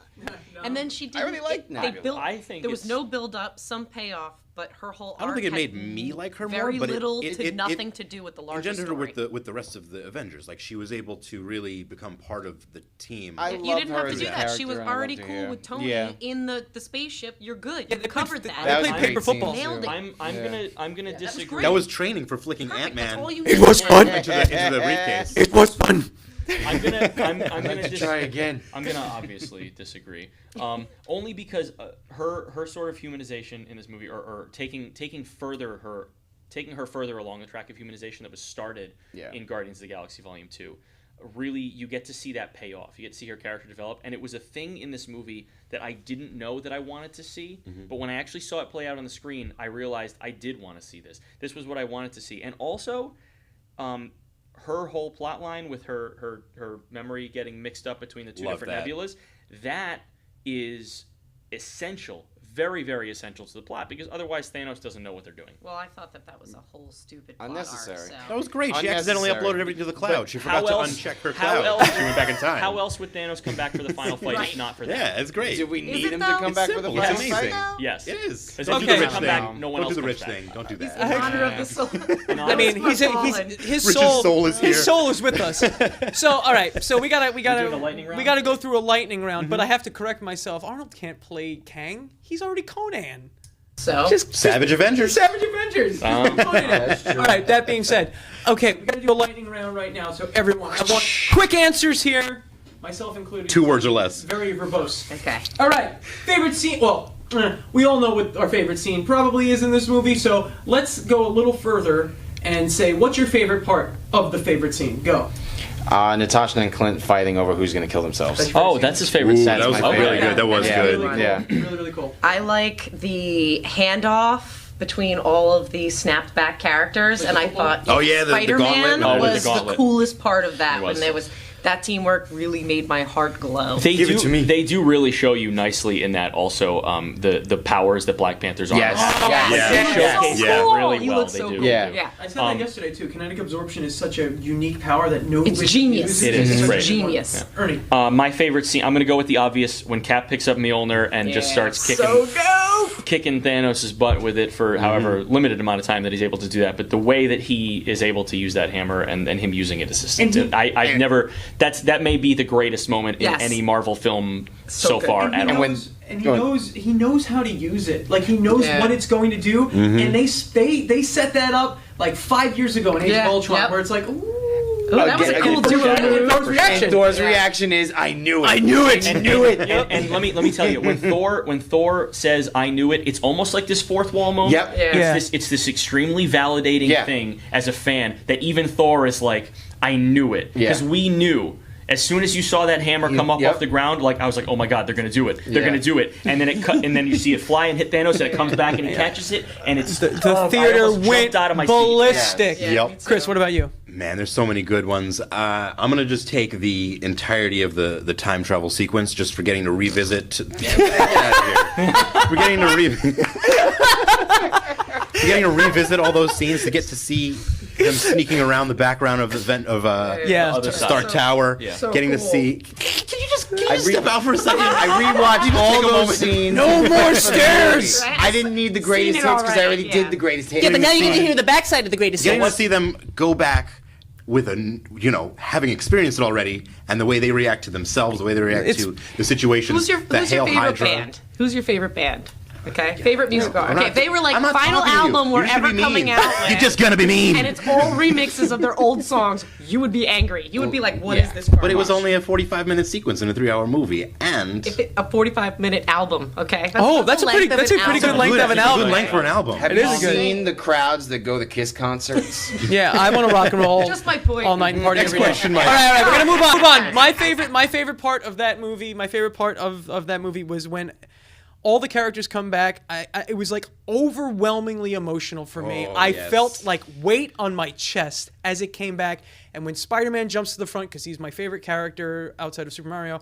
And then she didn't. really liked They Nebula. built. I think there was it's- no build up, some payoff, but her whole. I don't arc think it had made me like her more, very but little it to nothing to do with the larger engendered her story. with the rest of the Avengers. Like she was able to really become part of the team. I you love didn't her have to as do a that. She was character, and I already loved cool her, with Tony yeah. in the spaceship. You're good. Yeah, You they covered played- that. they That was played a great paper scene, football. too. Nailed it. I'm gonna was disagree. great. That was training for flicking Perfect, Ant-Man that's all you It needed. was fun. into the briefcase. It was fun. I'm gonna I'd like to try again. I'm gonna obviously disagree. Only because her sort of humanization in this movie, or taking her further along the track of humanization that was started Yeah. in Guardians of the Galaxy Volume 2. Really, you get to see that pay off. You get to see her character develop, and it was a thing in this movie that I didn't know that I wanted to see. But when I actually saw it play out on the screen, I realized I did want to see this. This was what I wanted to see, and also, her whole plot line with her memory getting mixed up between the two Love different that. nebulas, that is essential, very, very essential to the plot because otherwise Thanos doesn't know what they're doing. Well, I thought that was a whole stupid plot Unnecessary. arc, so. That was great. She accidentally Unnecessary. uploaded everything to the cloud. She How forgot to else- uncheck her how cloud. else- She went back in time. How else would Thanos come back for the final fight if not for that? Yeah, it's great. Do we Is need it him though? to come It's back simple. for the It's final amazing. fight? Yes. It is. Because Don't if do he the doesn't rich come thing. back, no one Don't else do the comes rich back. thing. Don't do that. In honor of the soul. I mean, his Rich's soul, soul is here. His soul is with us. So, all right. So we doing a lightning round? gotta go through a lightning round. But I have to correct myself. Arnold can't play Kang. He's already Conan. So, Savage Avengers. Savage Avengers. Conan. That's true. All right. That being said, okay, we're gonna do a lightning round right now. So everyone, I want quick answers here, myself included. 2 words or less. Very verbose. okay. All right, favorite scene. Well, we all know what our favorite scene probably is in this movie, so let's go a little further and say, what's your favorite part of the favorite scene? Go. Natasha and Clint fighting over who's going to kill themselves. Oh, that's his favorite Ooh, scene. that was my really favorite. good. That was Yeah. good. Really cool. Yeah. Really, really cool. I like the handoff between all of the snapped back characters, and I thought Oh, yeah, the Spider-Man gauntlet. Oh, with the was the gauntlet. coolest part of that It when was. there was that teamwork really made my heart glow. They Give do, it to me. They do really show you nicely in that also the powers that Black Panther's armor Yes. has. Yes. Like, Yeah. they Yeah. showcase So that cool. really He well. looks They so do. cool. Yeah. Yeah. I said that yesterday too. Kinetic absorption is such a unique power that no. It's genius. It is. It's It's great. genius. Ernie. My favorite scene. I'm gonna go with the obvious when Cap picks up Mjolnir and just starts kicking Thanos' butt with it for however limited amount of time that he's able to do that. But the way that he is able to use that hammer and him using it assistant, I've never. That may be the greatest moment in Yes. any Marvel film so good. far And he at all. knows, and he go ahead. knows how to use it. Like he knows Yeah. what it's going to do, and they set that up like 5 years ago in Age Yeah, of Ultron, yep. where it's like, ooh. Ooh, that was a Again, cool again, duo Shadow. move. Thor's reaction. And Thor's Yeah. reaction is, I knew it. I knew it. And let me tell you, when Thor says "I knew it," it's almost like this fourth wall moment. Yep. Yeah. Yeah. It's this extremely validating Yeah. thing as a fan that even Thor is like, "I knew it," Yeah. because we knew. As soon as you saw that hammer come up Yep. off the ground, like I was like, "Oh my God, they're gonna do it! They're Yeah. gonna do it!" And then and then you see it fly and hit Thanos, and it comes back and he catches it, and it's The I theater almost went jumped out of my seat. ballistic. Yeah, Yep. me too. Chris, what about you? Man, there's so many good ones. I'm gonna just take the entirety of the time travel sequence, just for getting to revisit. Get out of here. We're getting to getting to revisit all those scenes to get to see them sneaking around the background of the vent of Yeah. Other side. Stark Tower. Yeah. So getting to cool. see. Can you just step out for a second? I rewatched all take a those moment. scenes. No more stairs. Right? I didn't need the greatest Seen it hits because I already, already yeah. did the greatest hits. Yeah, but now you're going to hear the backside of the greatest Getting hits. to see them go back with having experienced it already, and the way they react to themselves, the way they react to the situations. Who's your the Hail favorite Hydra. band? Who's your favorite band? Okay, favorite music artist. I'm Okay, not- if they were like I'm not final talking to you. album we're You should ever be mean. coming out You're with, just gonna be mean. and it's all remixes of their old songs, you would be angry. You would be like, "What is this?" But it was garbage? only a 45-minute sequence in a 3-hour movie, and a 45-minute album. Okay. That's the a pretty- length of that's an a pretty good album. length of an it's a album. good length for an album. Have It you is a good- seen the crowds that go to Kiss concerts? Yeah, I want to rock and roll Just my point. all night and party Next every day. question, Mike. All right, we're gonna move on. Move on. My favorite part of that movie. My favorite part of that movie was when all the characters come back. It was like overwhelmingly emotional for me. Oh, I yes. felt like weight on my chest as it came back. And when Spider-Man jumps to the front, because he's my favorite character outside of Super Mario.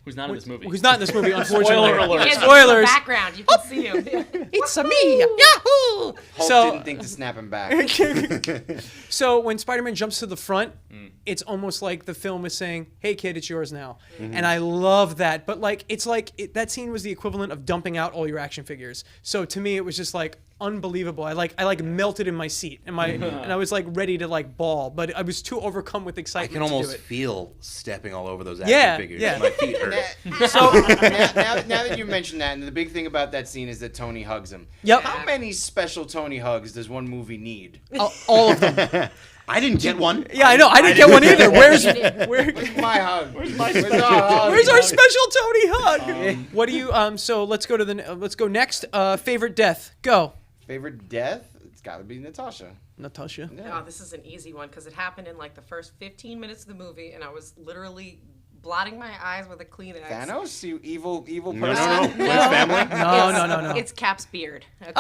Who's not in this movie? Who's not in this movie, unfortunately. Spoiler alert. He has Spoilers. the background. You can see him. It's a me. Yahoo! Hulk So- didn't think to snap him back. So when Spider-Man jumps to the front, it's almost like the film is saying, "Hey kid, it's yours now," and I love that. But like, that scene was the equivalent of dumping out all your action figures. So to me, it was just like unbelievable. I melted in my seat, and I was like ready to like bawl, but I was too overcome with I excitement can to do almost it. feel stepping all over those Yeah, action figures. yeah. My feet hurt. So now that you mentioned that, and the big thing about that scene is that Tony hugs him. Yep. How many special Tony hugs does one movie need? All of them. I didn't get one. Yeah, I know. I didn't get one either. Where's My hug. Where's Where's our special Tony hug? What do you? So let's go to let's go next. Favorite death. Go. favorite death? It's got to be Natasha. Natasha. Oh, this is an easy one because it happened in like the first 15 minutes of the movie, and I was literally blotting my eyes with a Kleenex. Thanos, you evil person. No. Clint's family. No. It's Cap's beard. Okay.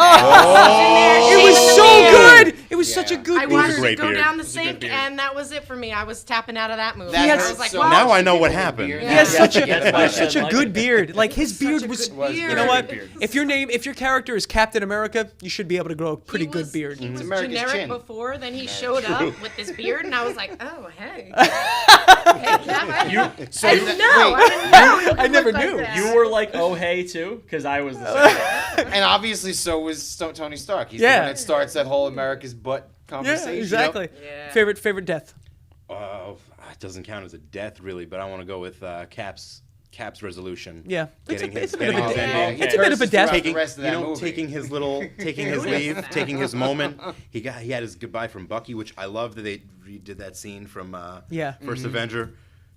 It was so good. It was was such a good I beard. watched great it go beard. down the It was a good sink, beard. and that was it for me. I was tapping out of that movie. That He I has- was like, so wow. Now I know what People with happened. beard. He has Yeah. such a That's why I such said a like good it. beard. Like his Such beard a was. good was beard. You know what? Beard. If your character is Captain America, you should be able to grow a pretty He good was- beard. He was America's generic chin. before, then he showed up with this beard, and I was like, oh, hey. Hey, Cap, I didn't know. I didn't know. You I could never look like knew. that. You were like, oh hey too, because I was the same. And obviously, so was Tony Stark. He's Yeah. the one that starts that whole America's butt Yeah, conversation. exactly. Yeah. Favorite death. It doesn't count as a death, really, but I want to go with Cap's resolution. Yeah, Getting his- it's a bit of a getting his death. ending. It's a bit of a death. Taking the rest of You that know, movie. taking his leave, taking his moment. He had his goodbye from Bucky, which I love that they redid that scene from Yeah. 1st Avenger.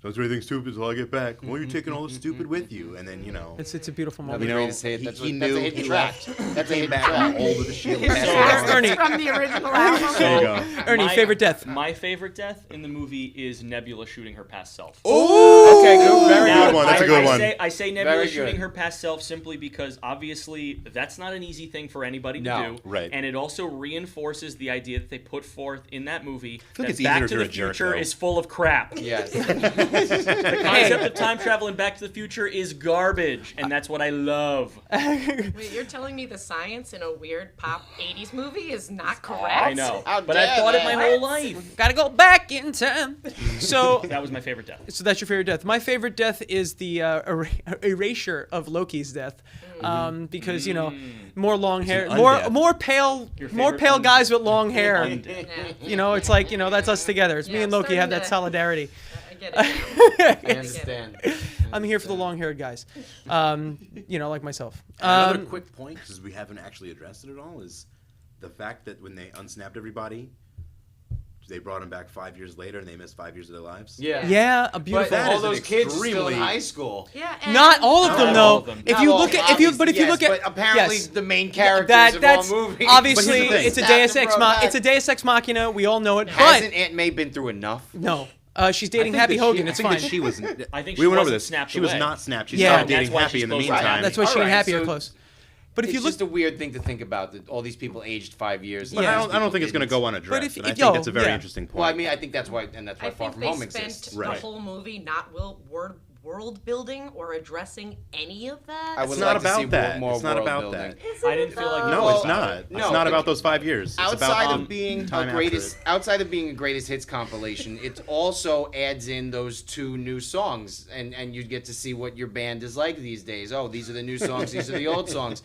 Don't do anything stupid until I get back. Well, you're taking all the stupid with you, and then It's a beautiful Another moment. You know, greatest hit. he- That's, he what, that's knew a hidden he track. left. That's a came hidden back track. all over the shield. It's passed So, around. Ernie. from the original album. There you go. Ernie, favorite death. My favorite death in the movie is Nebula shooting her past self. Okay, good. Very Now, good one. That's a good one. I say Nebula Very shooting good. her past self simply because obviously that's not an easy thing for anybody to No. do. Right. And it also reinforces the idea that they put forth in that movie feel like that it's Back easier to if the you're a jerk, Future though. is full of crap. Yes. The concept of time travel in Back to the Future is garbage, and that's what I love. Wait, you're telling me the science in a weird pop 80s movie is not correct? I know, How but dare I've thought it my they? whole life. Gotta go back in time. So, That was my favorite death. so that's your favorite death. My favorite death is the erasure of Loki's death, because more long hair, an more undeath. Your more favorite pale undeath. guys with long hair. Undead. It's like that's us together. It's me Yeah, and Loki starting have that to- solidarity. I get it. I understand. I'm here for the long-haired guys, like myself. Another quick point, because we haven't actually addressed it at all, is the fact that when they unsnapped everybody, they brought them back 5 years later, and they missed 5 years of their lives. Yeah. Yeah, a But beautiful. that all is an those kids are still extremely- in high school. Yeah, and Not all of them, Not though. all of them. If Not you all, look at, if you obviously, look at, but apparently yes. the main characters of that's all movies. obviously But here's the thing. it's a Snapped Deus and Ex brought back. It's a Deus Ex Machina. We all know it, Hasn't but Aunt May been through enough? no, she's I dating think Happy that Hogan. I It's think fine. that she was. I think we she went over wasn't this. snapped She was away. not snapped. She Yeah. started That's dating why Happy she's in the supposed to meantime. have- That's why she and Alright, Happy are so close. But if It's you look, just a weird thing to think about that all these people aged 5 years. But Yeah. I don't think it's going to go unaddressed. But if- and I if- think that's yo, a very yeah. interesting point. Well, I mean, I think that's why, and that's why I Far think From they Home spent exists. the Right. whole movie not world building or addressing any of that. I would It's like not to see about that. more It's not world about building. that. I didn't feel like No, Well, it's not. no, it's not about those 5 years. It's Outside about of being time a after greatest, it. outside of being a greatest hits compilation, it also adds in those 2 new songs, and you get to see what your band is like these days. Oh, these are the new songs. These are the old songs.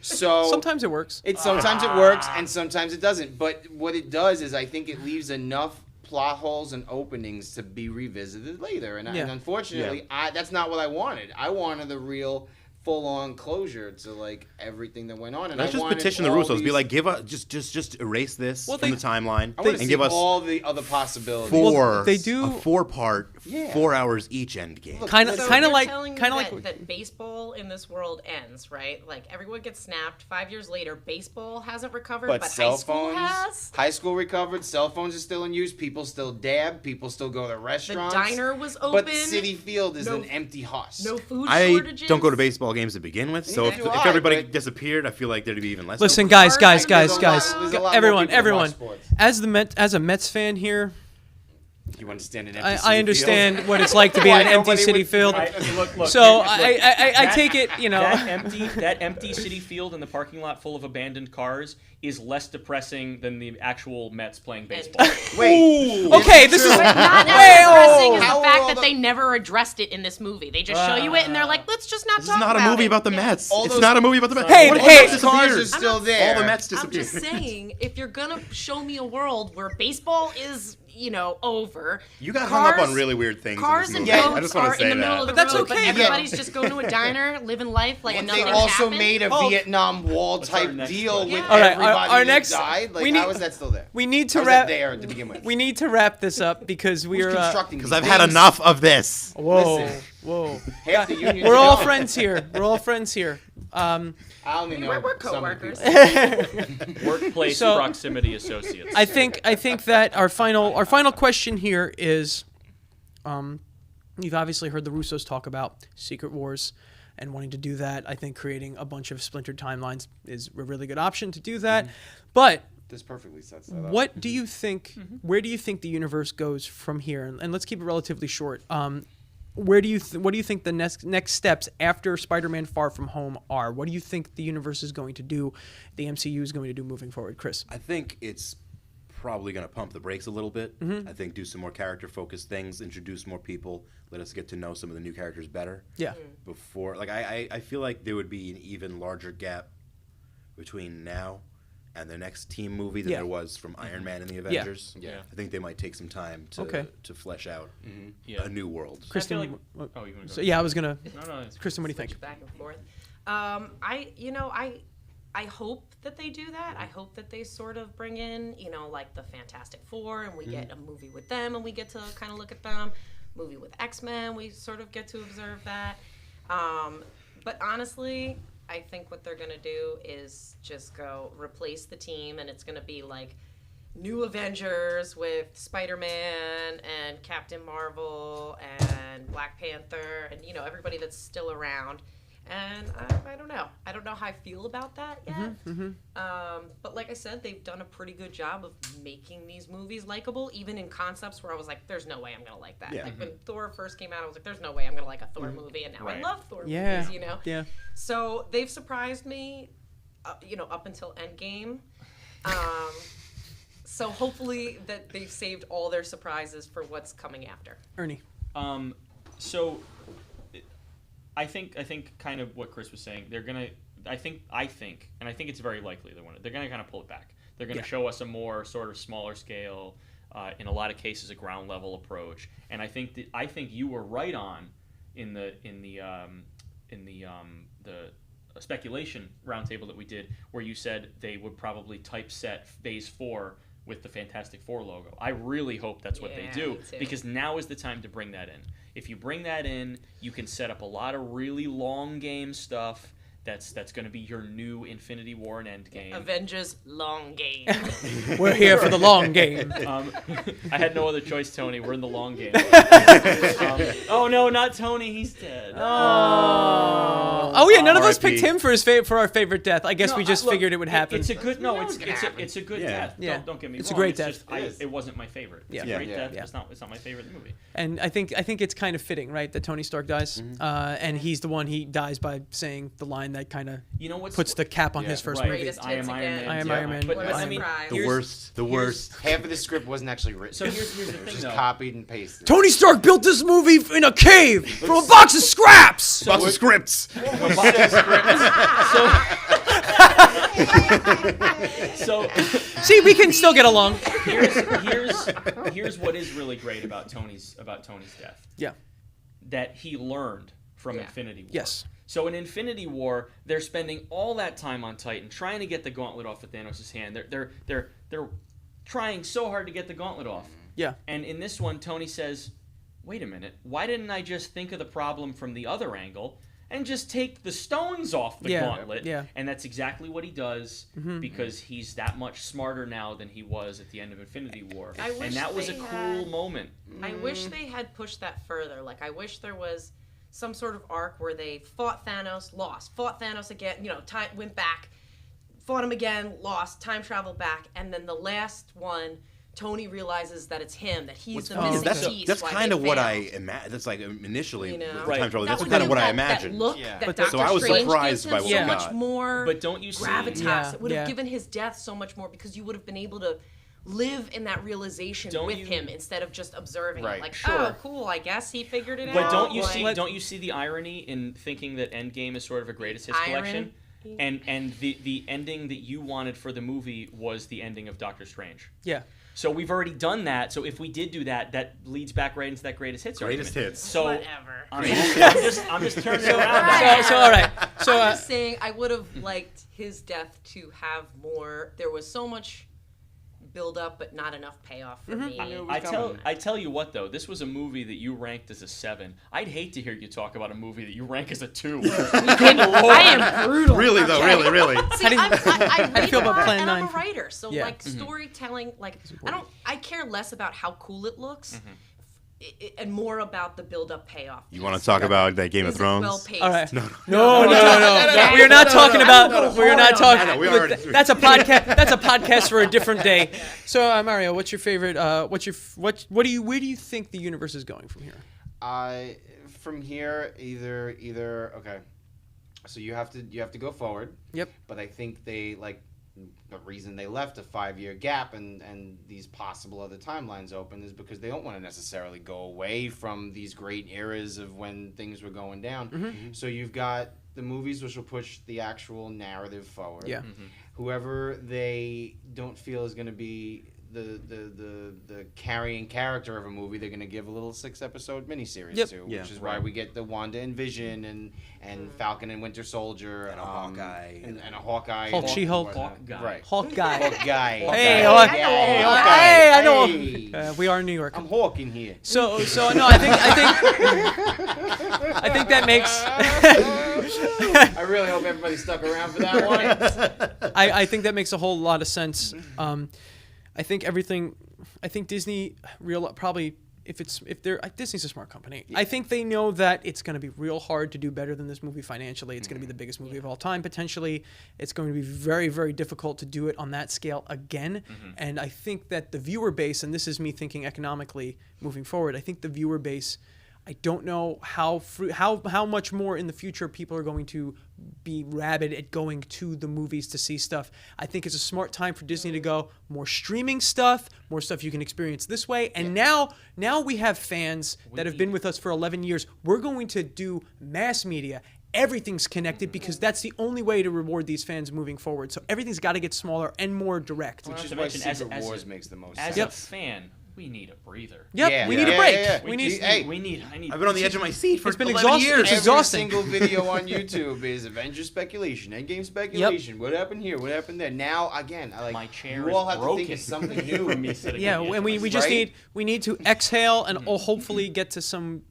So sometimes it works. sometimes it works and sometimes it doesn't. But what it does is I think it leaves enough plot holes and openings to be revisited later. And, Yeah. and unfortunately, that's not what I wanted. I wanted the real full-on closure to like everything that went on. And Let's I just wanted petition the all Russos. Be these- like, give us just erase this Well, from they- the timeline I want to and see give us all the other possibilities. four. they do- a 4-part, Yeah. 4 hours each end game. Look, Kind of, So kind of you're like, telling me kind of that, like. that baseball in this world ends, right? Like everyone gets snapped. 5 years later, baseball hasn't recovered, but, cell high school phones, has. high school recovered. Cell phones are still in use. People still dab. People still go to The restaurants. diner was open. But City Field is No- an empty husk. No food I shortages. don't go to baseball games to begin with, so Neither if do if I, everybody but- disappeared, I feel like there'd be even less. Listen, open. guys, There's guys, a lot- guys. there's a lot more Everyone, people that everyone. watch sports. As a Mets fan here, You understand an empty I City understand Field? what it's like to be in Why an empty nobody city would- field. Look, So look, I take it, that empty city field and the parking lot full of abandoned cars is less depressing than the actual Mets playing baseball. Wait. Okay, this is But not as Wait, depressing as How the are fact all that the- they never addressed it in this movie. They just show you it and they're like, let's just not This talk is not a about movie it. about the Yeah. Mets. All It's those- not a movie about the Mets. Hey, What hey. Mets Those cars are disappeared? still I'm not- there. All the Mets I'm disappeared. just saying, if you're gonna show me a world where baseball is, over, You got hung up cars- on really weird things. Cars in and this movie. I boats just want are to say in the middle that. of the But that's road, okay. but everybody's just going to a diner, living life like And nothing they also happened. made a Oh. Vietnam Wall What's our type next deal question? with Yeah. All right, everybody our that next- died. Like, we need- how is that still there? we need to How is that wrap. there to begin with? We need to wrap this up because we Who's are. constructing Because these I've had things? enough of this. Whoa, Listen. whoa. Half the unions We're are all gone. friends here. We're all friends here. I only know We're some of the coworkers. people. Workplace So- proximity associates. I think that our final question here is, you've obviously heard the Russos talk about Secret Wars and wanting to do that. I think creating a bunch of splintered timelines is a really good option to do that. But this perfectly sets that up. What do you think? Where do you think the universe goes from here? And let's keep it relatively short. What do you think the next steps after Spider-Man: Far From Home are? What do you think the universe is going to do? The MCU is going to do moving forward, Chris? I think it's probably going to pump the brakes a little bit. I think do some more character-focused things, introduce more people, let us get to know some of the new characters better. Yeah. Before, like, I feel like there would be an even larger gap between now and the next team movie than there was from Iron Man and the Avengers. Yeah. I think they might take some time to flesh out a new world. Kristen, I feel like, oh, you want to go? so yeah, I was gonna. No, it's Kristen, what do you think? Switch back and forth. I hope that they do that. I hope that they sort of bring in, like the Fantastic Four, and we get a movie with them, and we get to kind of look at them. Movie with X-Men, we sort of get to observe that. But honestly, I think what they're gonna do is just go replace the team, and it's gonna be like new Avengers with Spider-Man and Captain Marvel and Black Panther and everybody that's still around. And I don't know. I don't know how I feel about that yet. But like I said, they've done a pretty good job of making these movies likable, even in concepts where I was like, there's no way I'm going to like that. Yeah. Like when Thor first came out, I was like, there's no way I'm going to like a Thor movie. And now I love Thor movies, Yeah. So they've surprised me, up until Endgame. So hopefully that they've saved all their surprises for what's coming after. Ernie. So I think kind of what Chris was saying. They're gonna. I think, and I think it's very likely they're gonna kind of pull it back. They're gonna show us a more sort of smaller scale, in a lot of cases, a ground level approach. And I think you were right on in the speculation roundtable that we did, where you said they would probably typeset Phase 4 with the Fantastic Four logo. I really hope that's what they do, me too. because now is the time to bring that in. If you bring that in, you can set up a lot of really long game stuff that's going to be your new Infinity War and Endgame. Avengers long game. We're here for the long game. I had no other choice, Tony. We're in the long game. Oh no, not Tony. He's dead. Oh yeah, none of us R.I.P. picked him for our favorite death. I guess No, we just look, figured it would happen. It's a good. No, It's it's a good Yeah. death. Yeah. Don't get me It's a wrong. great death. Just, it wasn't my favorite. It's Yeah. a great Yeah. death. Yeah. It's not my favorite in the movie. And I think it's kind of fitting, right, that Tony Stark dies, and he's the one. He dies by saying the line that kind of You know what's puts the cap on his first right. movie. Greatest I am hits Iron again. Man. I am yeah. Iron Man. But What a I mean, surprise. The here's- worst. Half of the script wasn't actually written. So here's the It thing, was just though. copied and pasted. Tony Stark built this movie in a cave from a box of scraps. Box of scripts. So See, we can still get along. here's what is really great about Tony's death. Yeah. That he learned from Yeah. Infinity War. Yes. So in Infinity War, they're spending all that time on Titan trying to get the gauntlet off of Thanos' hand. They're trying so hard to get the gauntlet off. Yeah. And in this one, Tony says, "Wait a minute. Why didn't I just think of the problem from the other angle and just take the stones off the gauntlet?" Yeah. And that's exactly what he does, because he's that much smarter now than he was at the end of Infinity War. I wish And that was a they cool had- moment. I wish they had pushed that further. Like, I wish there was some sort of arc where they fought Thanos, lost, fought Thanos again, time went back, fought him again, lost, time traveled back, and then the last one, Tony realizes that it's him, that he's the missing piece. That's why kind they of what failed. I imagined. That's like initially You know? with Right. time travel. That That's would kind of give what I that imagined. look Yeah. that But Doctor so I was Strange surprised gives by him what so we much got. more But don't you see? gravitas. Yeah, It would have yeah. given his death so much more, because you would have been able to live in that realization Don't with you- him instead of just observing Right. it. Like, Sure. oh, cool, I guess he figured it out. But don't you Like, see the irony in thinking that Endgame is sort of a greatest hits Iron? collection? And the ending that you wanted for the movie was the ending of Doctor Strange. Yeah. So we've already done that. So if we did do that, that leads back right into that greatest hits Greatest argument. hits. So Whatever. I'm just turning it around. So all right. So I'm just saying, I would have liked his death to have more. There was so much build up, but not enough payoff for me. I tell you what though, this was a movie that you ranked as a 7. I'd hate to hear you talk about a movie that you rank as a 2. I am brutal. Really though, okay? really. See, I read feel a about lot, Plan and I'm 9? a writer, so Yeah. like storytelling, like I care less about how cool it looks. and more about the build-up payoff. You want to talk about that Game of Is it Thrones? well-paced? All right. No. No. We are not talking about. We are not talking. No, we are. That's a podcast. That's a podcast for a different day. So, Mario, what's your favorite? Where do you think the universe is going from here? From here, either okay. So you have to go forward. Yep. But I think they the reason they left a 5-year gap and these possible other timelines open is because they don't want to necessarily go away from these great eras of when things were going down. Mm-hmm. So you've got the movies which will push the actual narrative forward. Yeah. Whoever they don't feel is going to be the carrying character of a movie, they're going to give a little 6-episode miniseries Yep. to, Yeah. which is why we get the Wanda and Vision and Falcon and Winter Soldier And a Hawkeye. and a Hawkeye. Hulk, She-Hulk. Hawkeye. Right. Hulk guy. Hawkeye. Hey, Hawkeye. Hey, I know. Hey. We are in New York. I'm hawking here. So no, I think that makes. I really hope everybody stuck around for that one. I think that makes a whole lot of sense. I think Disney probably if Disney's a smart company. I think they know that it's going to be real hard to do better than this movie financially. It's going to be the biggest movie of all time potentially. It's going to be very, very difficult to do it on that scale again. And I think that the viewer base, and this is me thinking economically moving forward, I think the viewer base, I don't know how much more in the future people are going to be rabid at going to the movies to see stuff. I think it's a smart time for Disney to go more streaming stuff, more stuff you can experience this way. And now we have fans that have been with us for 11 years. We're going to do mass media. Everything's connected because that's the only way to reward these fans moving forward. So everything's got to get smaller and more direct. Which Not is to why mention, Secret Wars makes the most As sense. a fan, we need a breather. Yep, Yeah. we need a Yeah, break. yeah, yeah. We need. Hey, I need. I've been on the edge of my seat for It's been 11 exhausting. years. It's Every exhausting. single video on YouTube is Avengers speculation, Endgame speculation. What happened here? What happened there? Now again, My chair you all is have broken to think of something new. from me sitting Yeah, on the edge and we of my just Right? need to exhale and hopefully get to some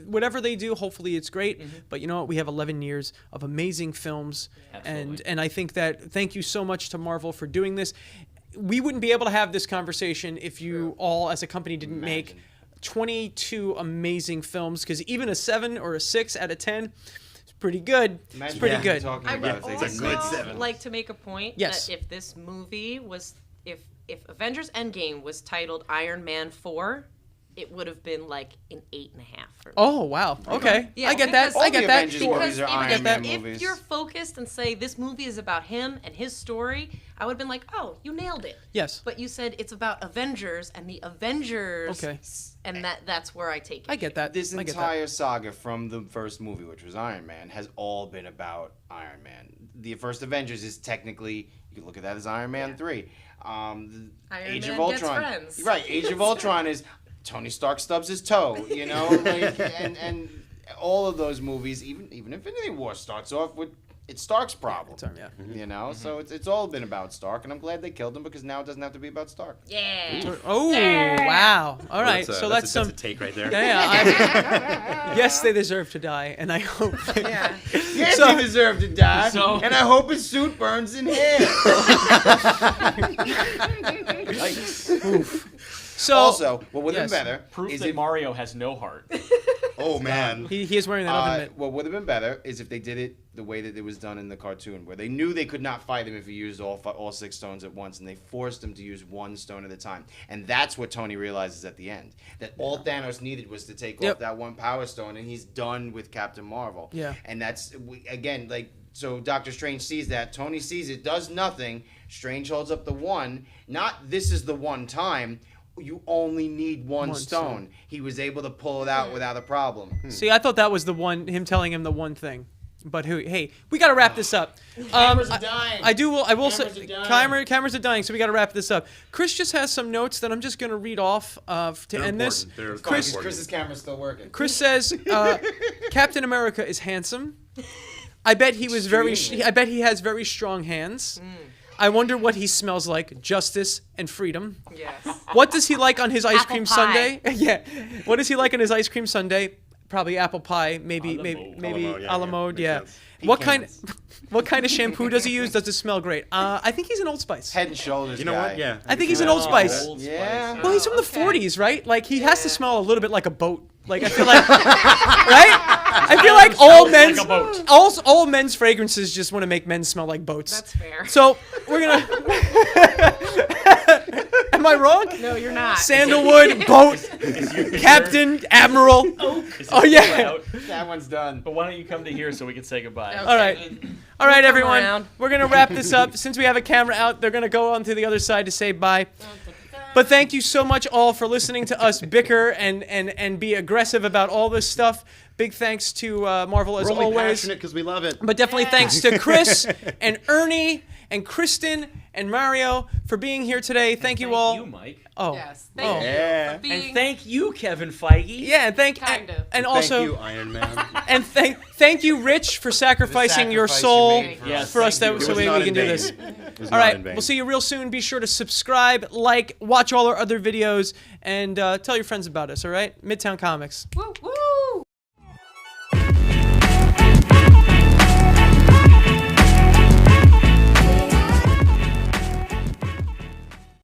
whatever they do. Hopefully it's great. But you know what? We have 11 years of amazing films, Absolutely. and I think that thank you so much to Marvel for doing this. We wouldn't be able to have this conversation if you all as a company didn't make 22 amazing films, because even a 7 or a 6 out of 10 is pretty good. Imagine It's pretty what good. we're talking I about would if they It's a didn't good also make seven. like to make a point Yes. that if this movie was, if Avengers Endgame was titled Iron Man 4, it would have been like an 8.5 for me. Oh wow. Okay. Yeah, I get that. because- I All the get that. Avengers Sure. movies are if, Iron Man if movies. you're focused and say this movie is about him and his story, I would have been like, oh, you nailed it. Yes. But you said it's about Avengers and the Avengers. Okay. And that's where I take it. I get that. This I get that. entire saga from the first movie, which was Iron Man, has all been about Iron Man. The first Avengers is technically, you can look at that as Iron Man 3. Iron Age Man of gets Ultron. friends. Right, Age of Ultron is Tony Stark stubs his toe, you know? Like, and all of those movies, even Infinity War starts off with it's Stark's problem. Yeah. You know, so it's all been about Stark, and I'm glad they killed him because now it doesn't have to be about Stark. Yeah. Oh wow. All right. So that's some. a take right there. Yeah. Yes, they deserve to die, and I hope. Yeah. Yes, So- he deserved to die, So- and I hope his suit burns in hell. Yikes. So Also, what would have yes. been better Proof is that if Mario has no heart. Oh man. he is wearing that oven mitt. what would have been better is if they did it the way that it was done in the cartoon, where they knew they could not fight him if he used all 6 stones at once, and they forced him to use 1 stone at a time. And that's what Tony realizes at the end, that all Thanos needed was to take Yep. off that 1 power stone, and he's done with Captain Marvel. Yeah. And that's again like. So Doctor Strange sees that. Tony sees it, does nothing. Strange holds up the 1. Not this is the one time. You only need one stone. He was able to pull it out without a problem. See, I thought that was the one. Him telling him the one thing. But hey, we got to wrap this up. Cameras are dying. I will say, Cameras are dying. cameras are dying, so we got to wrap this up. Chris just has some notes that I'm just going to read off to They're end this. important. They're Chris- important. Chris's camera's still working. Chris says Captain America is handsome. I bet he was Extremely. I bet he has very strong hands. I wonder what he smells like. Justice and freedom. Yes. What does he like on his ice Apple cream pie. sundae? Yeah. What does he like on his ice cream sundae? probably apple pie, maybe A la mode. maybe A la mode, a la mode. yeah, makes Yeah. sense. What kind of shampoo does he use? Does it smell great? I think he's an Old Spice. Head and Shoulders. You know guy. what? Yeah. I think he's an Old Spice. Old Yeah. Spice. Well, he's from the Okay. 40s, right? Like he has to smell a little bit like a boat. Like I feel like, right? I feel like all men's like a boat. all men's fragrances just want to make men smell like boats. That's fair. So we're gonna. Am I wrong? No, you're not. Sandalwood, boat, captain, admiral. Is Oh, it yeah. out? That one's done. But why don't you come to here so we can say goodbye? Okay. All right. All right, Come everyone. around. We're going to wrap this up. Since we have a camera out, they're going to go on to the other side to say bye. But thank you so much all for listening to us bicker and be aggressive about all this stuff. Big thanks to Marvel as We're only always. passionate because we love it. But definitely thanks to Chris and Ernie and Kristen and Mario for being here today. Thank you all. Thank you, Mike. Oh. Yes. Thank you Yeah. for being. And thank you, Kevin Feige. Yeah, and Kind of. and Thank also you, Iron Man. and thank you, Rich, for sacrificing your soul made for Yes, us. for us thank that you. so It was we not can in do vain. this. It was All not right, in vain. we'll see you real soon. Be sure to subscribe, like, watch all our other videos, and tell your friends about us. All right, Midtown Comics. Woo!